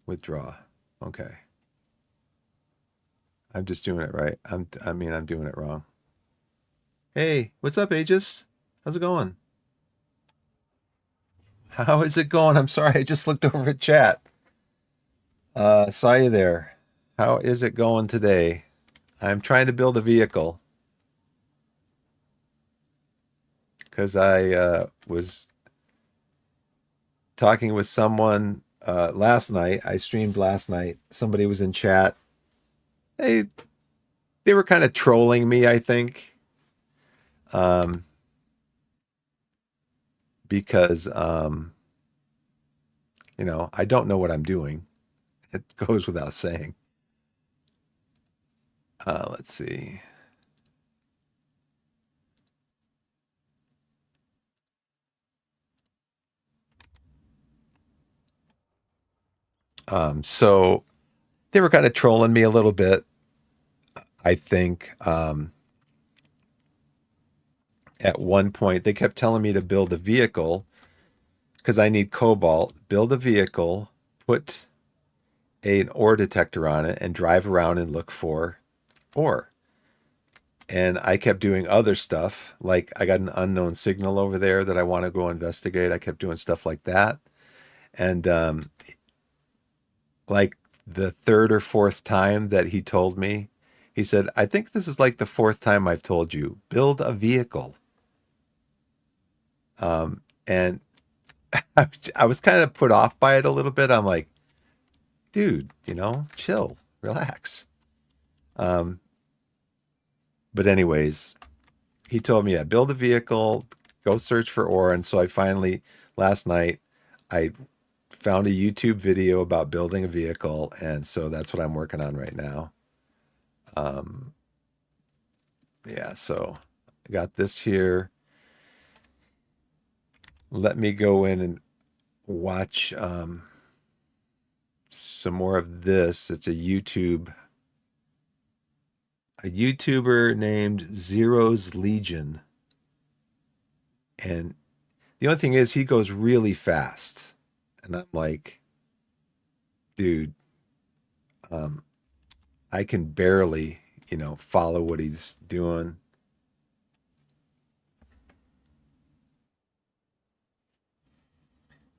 withdraw. Okay. I'm just doing it right. I'm doing it wrong. Hey, what's up, Aegis? How's it going? How is it going? I'm sorry, I just looked over at chat. Saw you there. How is it going today? I'm trying to build a vehicle because I was talking with someone last night. I streamed last night. Somebody was in chat. They were kind of trolling me, I think, because I don't know what I'm doing. It goes without saying. Let's see. So they were kind of trolling me a little bit, I think. At one point, they kept telling me to build a vehicle because I need cobalt, build a vehicle, put an ore detector on it, and drive around and look for ore. And I kept doing other stuff. Like I got an unknown signal over there that I want to go investigate. I kept doing stuff like that. And like the third or fourth time that he told me, he said, I think this is like the fourth time I've told you, build a vehicle. And I was kind of put off by it a little bit. I'm like, dude, chill, relax. Um, but anyways, he told me, yeah, build a vehicle, go search for ore. And so I finally, last night, I found a YouTube video about building a vehicle. And so that's what I'm working on right now. Um, yeah, so I got this here. Let me go in and watch some more of this. It's a YouTuber named Zero's Legion. And the only thing is he goes really fast. And I'm like, dude, um, I can barely, follow what he's doing.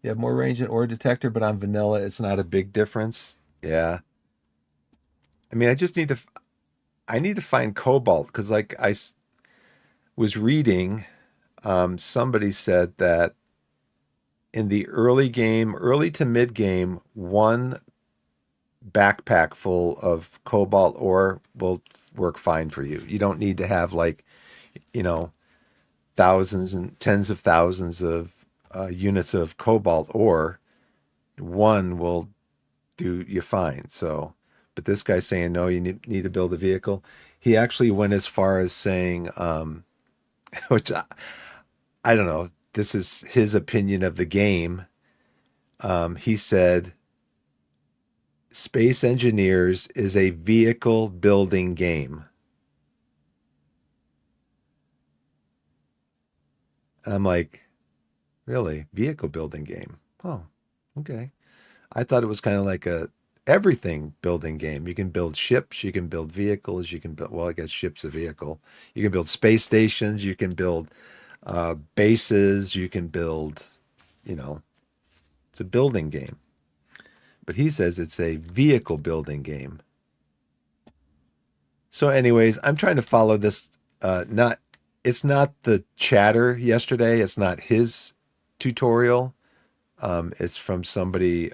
You have more range than ore detector, but on vanilla, it's not a big difference. Yeah. I mean, I need to find cobalt because, like, was reading, somebody said that in the early game, early to mid game, one backpack full of cobalt ore will work fine for you. You don't need to have like, you know, thousands and tens of thousands of units of cobalt ore. One will do you fine. So, but this guy's saying no, you need to build a vehicle. He actually went as far as saying, which I don't know. This is his opinion of the game. He said Space Engineers is a vehicle building game. I'm like, really? Vehicle building game? Oh, okay. I thought it was kind of like a everything building game. You can build ships, you can build vehicles, you can build, well, I guess ships a vehicle. You can build space stations, you can build bases, you can build, you know, it's a building game. But he says it's a vehicle building game. So, anyways, I'm trying to follow this. Not, it's not the chatter yesterday. It's not his tutorial. It's from somebody.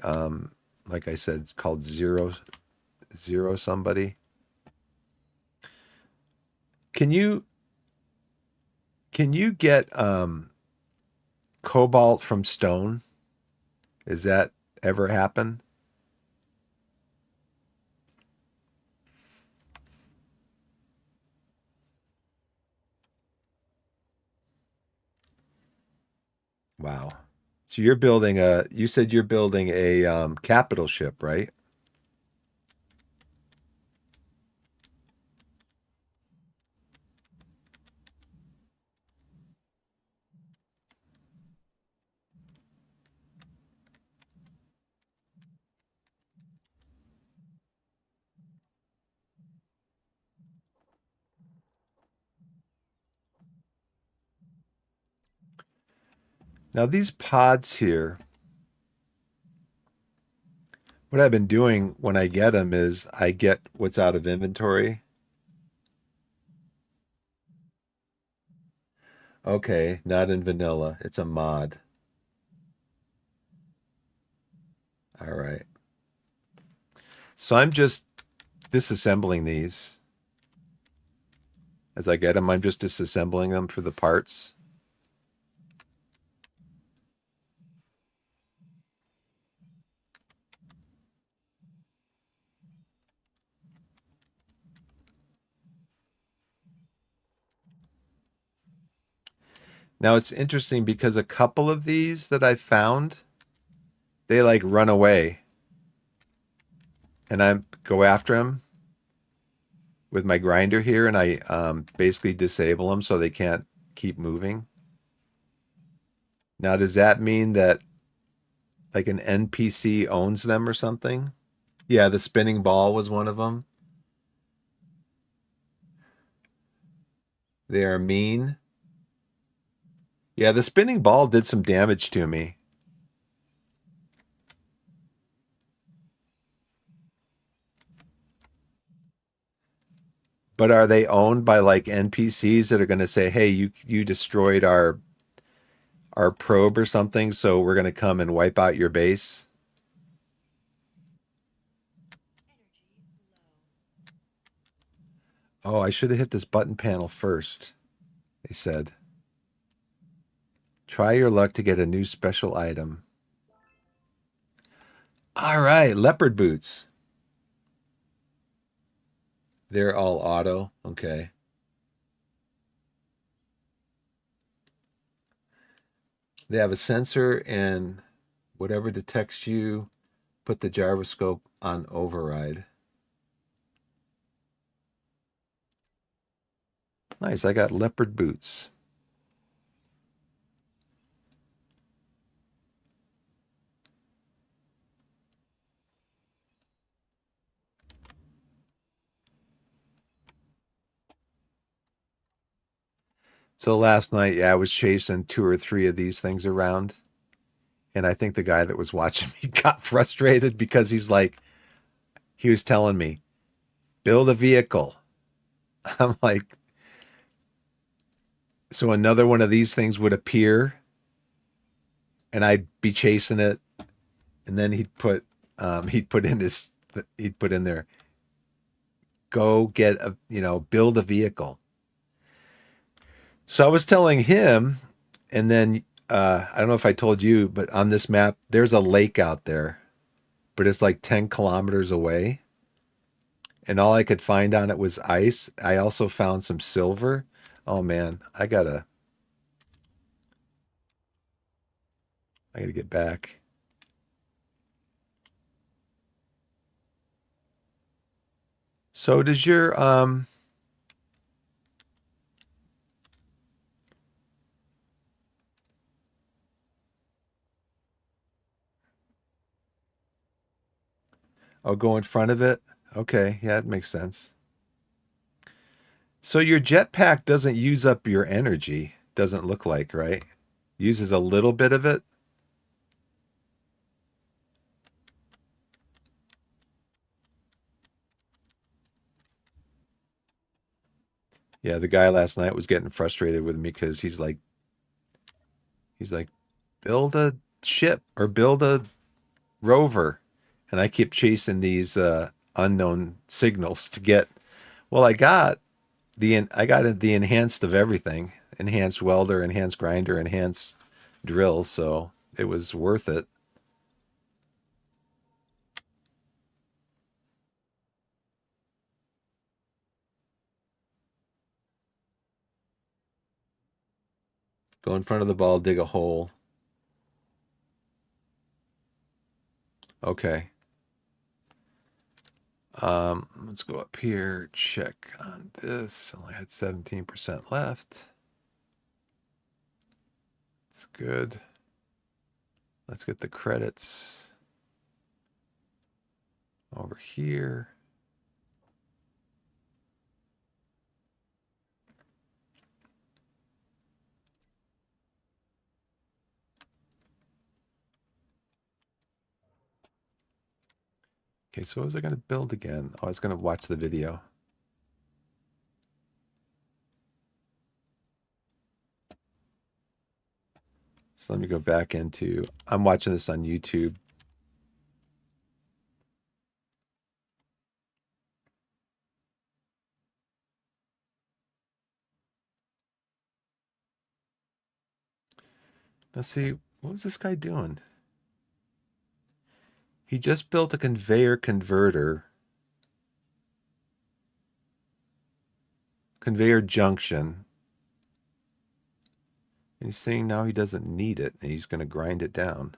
Like I said, it's called Zero somebody. Can you can you get cobalt from stone? Is that ever happen? Wow. So you're building a. You said you're building a capital ship, right? Now these pods here. What I've been doing when I get them is I get what's out of inventory. Okay, not in vanilla. It's a mod. All right. So I'm just disassembling these as I get them. I'm just disassembling them for the parts. Now it's interesting because a couple of these that I found, they like run away. and I go after him with my grinder here, and I basically disable them so they can't keep moving. Now, does that mean that like an NPC owns them or something? Yeah, the spinning ball was one of them. They are mean. Yeah, the spinning ball did some damage to me. But are they owned by like NPCs that are going to say, "Hey, you destroyed our probe or something, so we're going to come and wipe out your base"? Oh, I should have hit this button panel first. They said, "Try your luck to get a new special item." All right, leopard boots. They're all auto. Okay. They have a sensor and whatever detects you, put the gyroscope on override. Nice. I got leopard boots. So last night, yeah, I was chasing 2 or 3 of these things around. And I think the guy that was watching me got frustrated because he was telling me, build a vehicle. I'm like, so another one of these things would appear and I'd be chasing it. And then he'd put in there, go get build a vehicle. So I was telling him, and then I don't know if I told you, but on this map, there's a lake out there, but it's like 10 kilometers away. And all I could find on it was ice. I also found some silver. Oh man, I gotta get back. So does your go in front of it? Okay, yeah, it makes sense. So your jetpack doesn't use up your energy, doesn't look like, right? Uses a little bit of it. Yeah, the guy last night was getting frustrated with me because he's like, build a ship or build a rover. And I keep chasing these unknown signals to get. Well, I got the enhanced of everything: enhanced welder, enhanced grinder, enhanced drill. So it was worth it. Go in front of the ball, dig a hole. Okay. Let's go up here. Check on this. Only had 17% left. It's good. Let's get the credits over here. Okay, so what was I going to build again? Oh, I was going to watch the video. So let me go back into, I'm watching this on YouTube. Let's see, what was this guy doing? He just built a conveyor conveyor junction. And he's saying now he doesn't need it and he's going to grind it down.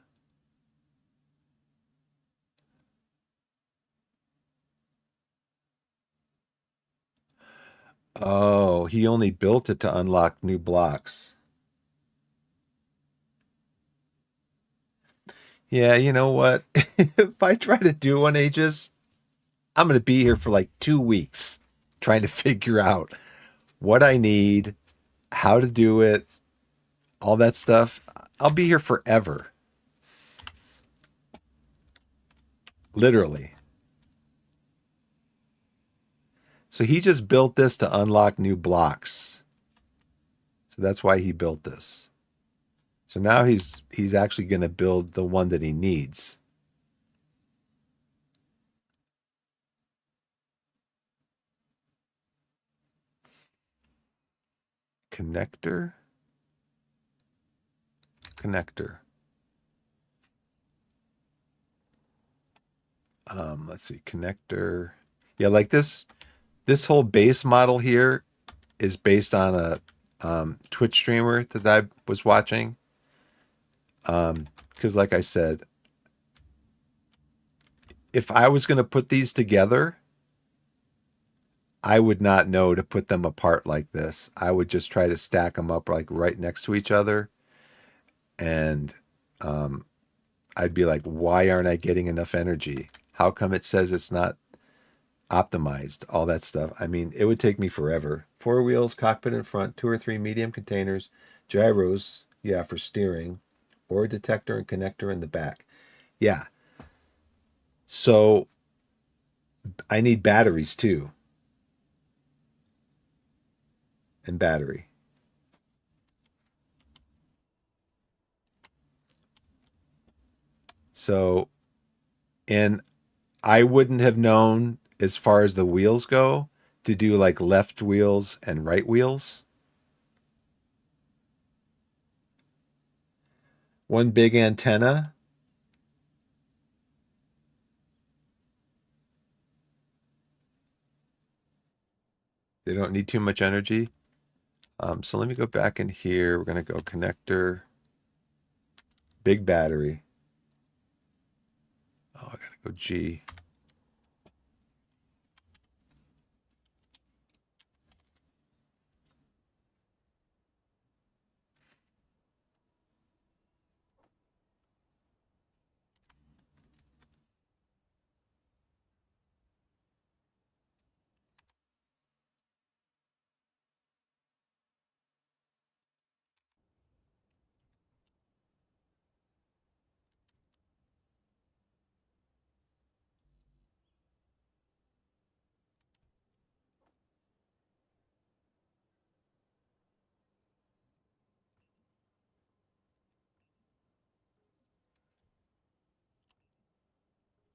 Oh, he only built it to unlock new blocks. Yeah, you know what? If I try to do one, Aegis, I'm going to be here for like 2 weeks trying to figure out what I need, how to do it, all that stuff. I'll be here forever, literally. So he just built this to unlock new blocks. So that's why he built this. So now he's actually going to build the one that he needs. Connector, connector. Let's see, connector. Yeah, like this whole base model here is based on a Twitch streamer that I was watching. Because, like I said, if I was going to put these together, I would not know to put them apart like this. I would just try to stack them up like right next to each other, and I'd be like, why aren't I getting enough energy? How come it says it's not optimized? All that stuff. I mean, it would take me forever. Four wheels, cockpit in front, two or three medium containers, gyros, yeah, for steering, or a detector and connector in the back. Yeah. So I need batteries too, and battery. So, and I wouldn't have known as far as the wheels go to do like left wheels and right wheels. One big antenna. They don't need too much energy. So let me go back in here. We're going to go connector, big battery. Oh, I got to go G.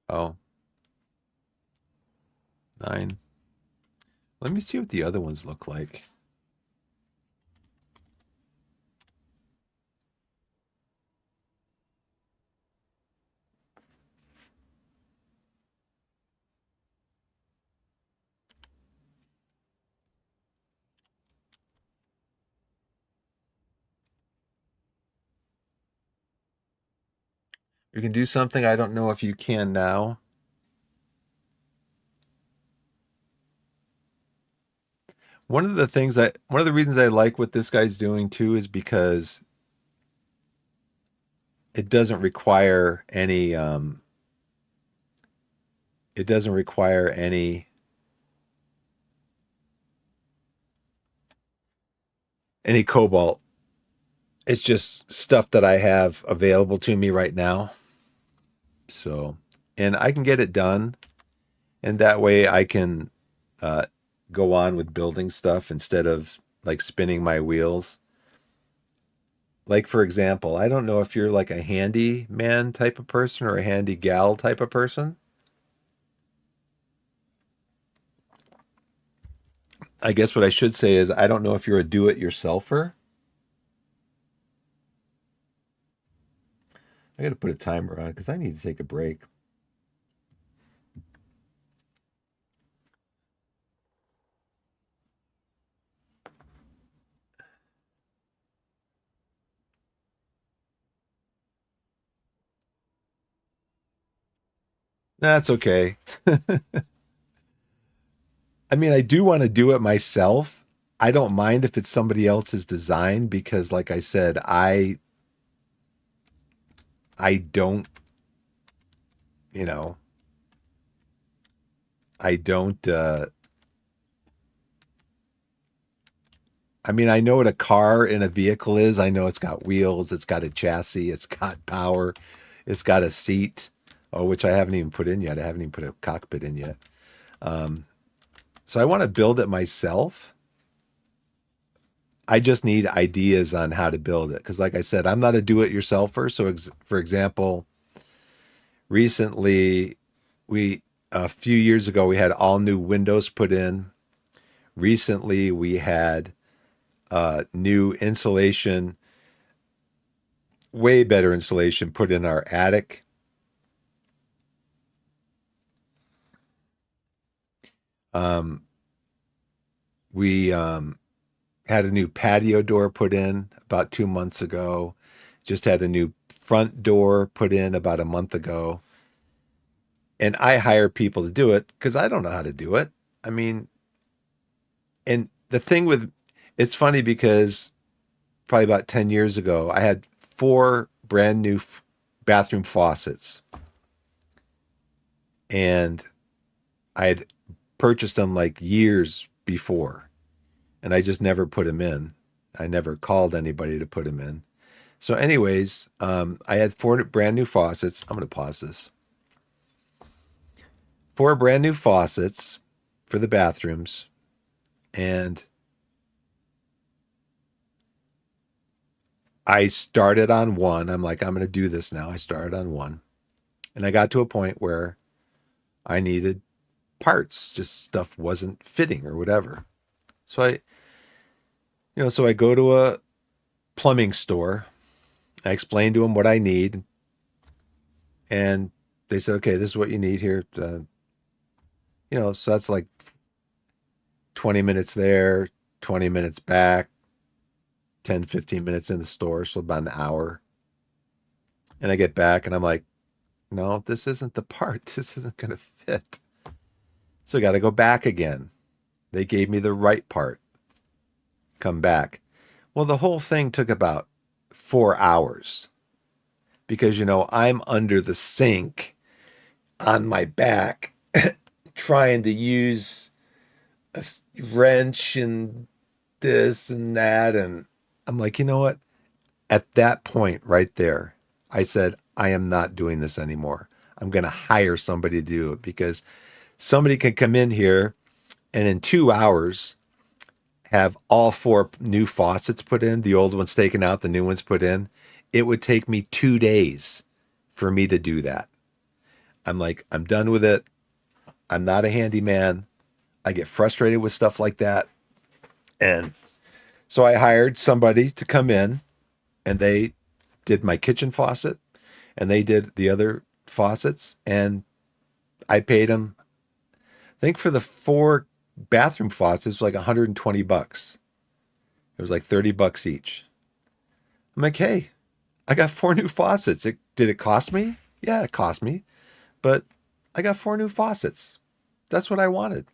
Oh, 9. Let me see what the other ones look like. You can do something I don't know if you can now. One of the reasons I like what this guy's doing too is because it doesn't require any it doesn't require any cobalt. It's just stuff that I have available to me right now. So, and I can get it done, and that way I can uh, go on with building stuff instead of like spinning my wheels. Like for example, I don't know if you're like a handy man type of person or a handy gal type of person. I guess what I should say is I don't know if you're a do-it-yourselfer. I got to put a timer on because I need to take a break. That's okay. I mean, I do want to do it myself. I don't mind if it's somebody else's design because, like I said, I don't, you know, I don't. I mean, I know what a car in a vehicle is. I know it's got wheels, it's got a chassis, it's got power, it's got a seat. Oh, which I haven't even put in yet. I haven't even put a cockpit in yet. So I want to build it myself. I just need ideas on how to build it because, like I said, I'm not a do-it-yourselfer. So, for example, recently, we a few years ago we had all new windows put in. Recently, we had new insulation, way better insulation put in our attic. Um, we had a new patio door put in about 2 months ago. Just had a new front door put in about a month ago. And I hire people to do it because I don't know how to do it. I mean, and the thing with it's funny because probably about 10 years ago, I had four brand new bathroom faucets and I had purchased them like years before and I just never put them in. I never called anybody to put them in. So, anyways, I had four brand new faucets. I'm going to pause this. Four brand new faucets for the bathrooms. And I started on one. I'm like, I'm going to do this now. I started on one. And I got to a point where I needed parts, just stuff wasn't fitting or whatever. So so I go to a plumbing store. I explain to them what I need. And they said, okay, this is what you need here. So that's like 20 minutes there, 20 minutes back, 10, 15 minutes in the store. So about an hour. And I get back and I'm like, no, this isn't the part. This isn't going to fit. So I got to go back again. They gave me the right part. Come back. Well, the whole thing took about 4 hours because, I'm under the sink on my back trying to use a wrench and this and that. And I'm like, you know what? At that point right there, I said, I am not doing this anymore. I'm going to hire somebody to do it because somebody can come in here and in 2 hours have all four new faucets put in, the old ones taken out, the new ones put in. It would take me 2 days for me to do that. I'm like, I'm done with it. I'm not a handyman. I get frustrated with stuff like that. And so I hired somebody to come in and they did my kitchen faucet and they did the other faucets. And I paid them, I think for the four bathroom faucets, like $120. It was like $30 each. I'm like, hey, I got four new faucets. Did it cost me? Yeah, it cost me. But I got four new faucets. That's what I wanted.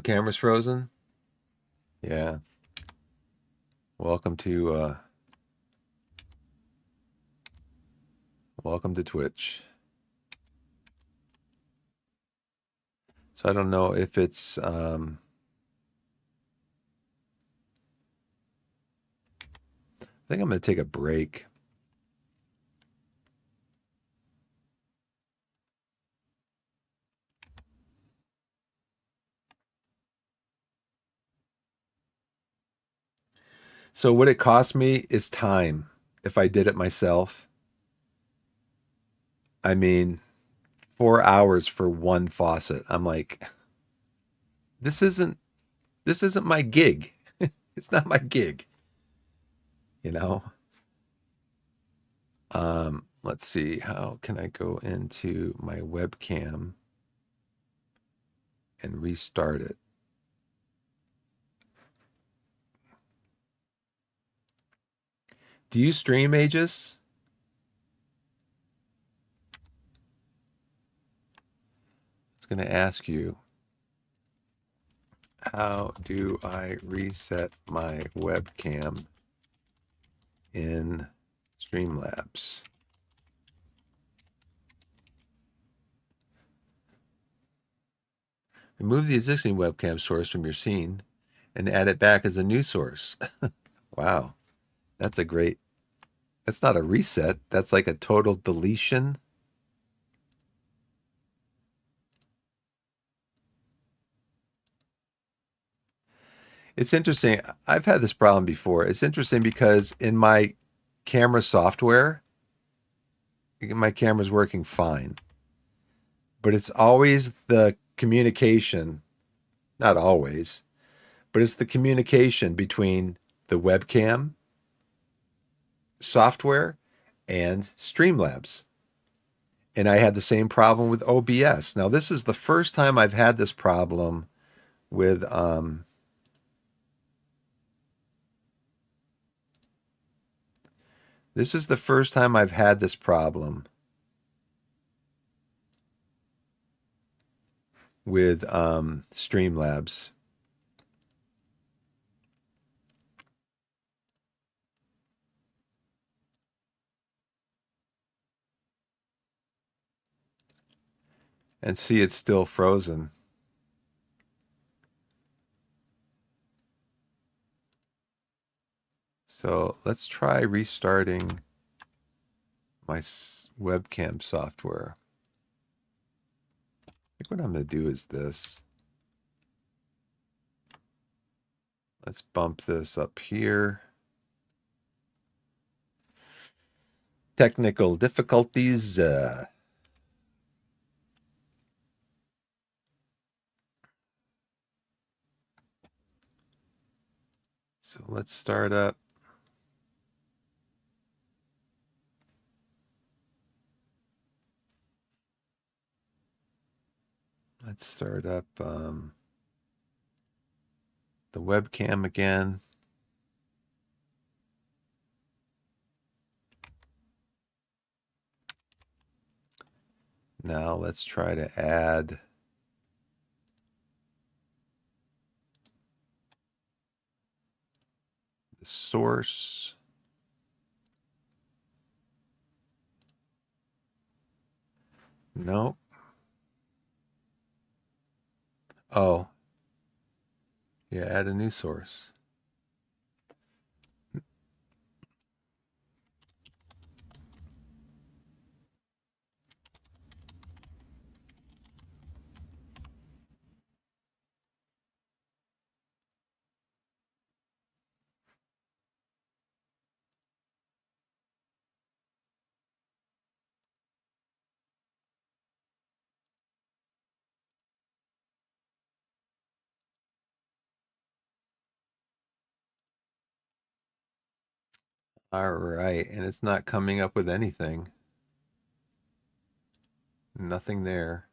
Camera's frozen. Yeah. Welcome to Twitch. So I don't know if it's I think I'm going to take a break. So what it cost me is time if I did it myself. I mean, 4 hours for one faucet. I'm like, this isn't my gig. It's not my gig, you know? Let's see. How can I go into my webcam and restart it? Do you stream, Aegis? Let's going to ask you, how do I reset my webcam in Streamlabs? Remove the existing webcam source from your scene and add it back as a new source. Wow, that's a great, that's not a reset. That's like a total deletion. It's interesting. I've had this problem before. It's interesting because in my camera software, my camera's working fine, but it's always the communication, not always, but it's the communication between the webcam software and Streamlabs. And I had the same problem with OBS. Now, this is the first time I've had this problem with this is the first time I've had this problem with Streamlabs. And see, it's still frozen. So let's try restarting my webcam software. I think what I'm going to do is this. Let's bump this up here. Technical difficulties. So let's start up. Let's start up the webcam again. Now let's try to add the source. Nope. Oh. Yeah, add a new source. All right, and it's not coming up with anything. Nothing there.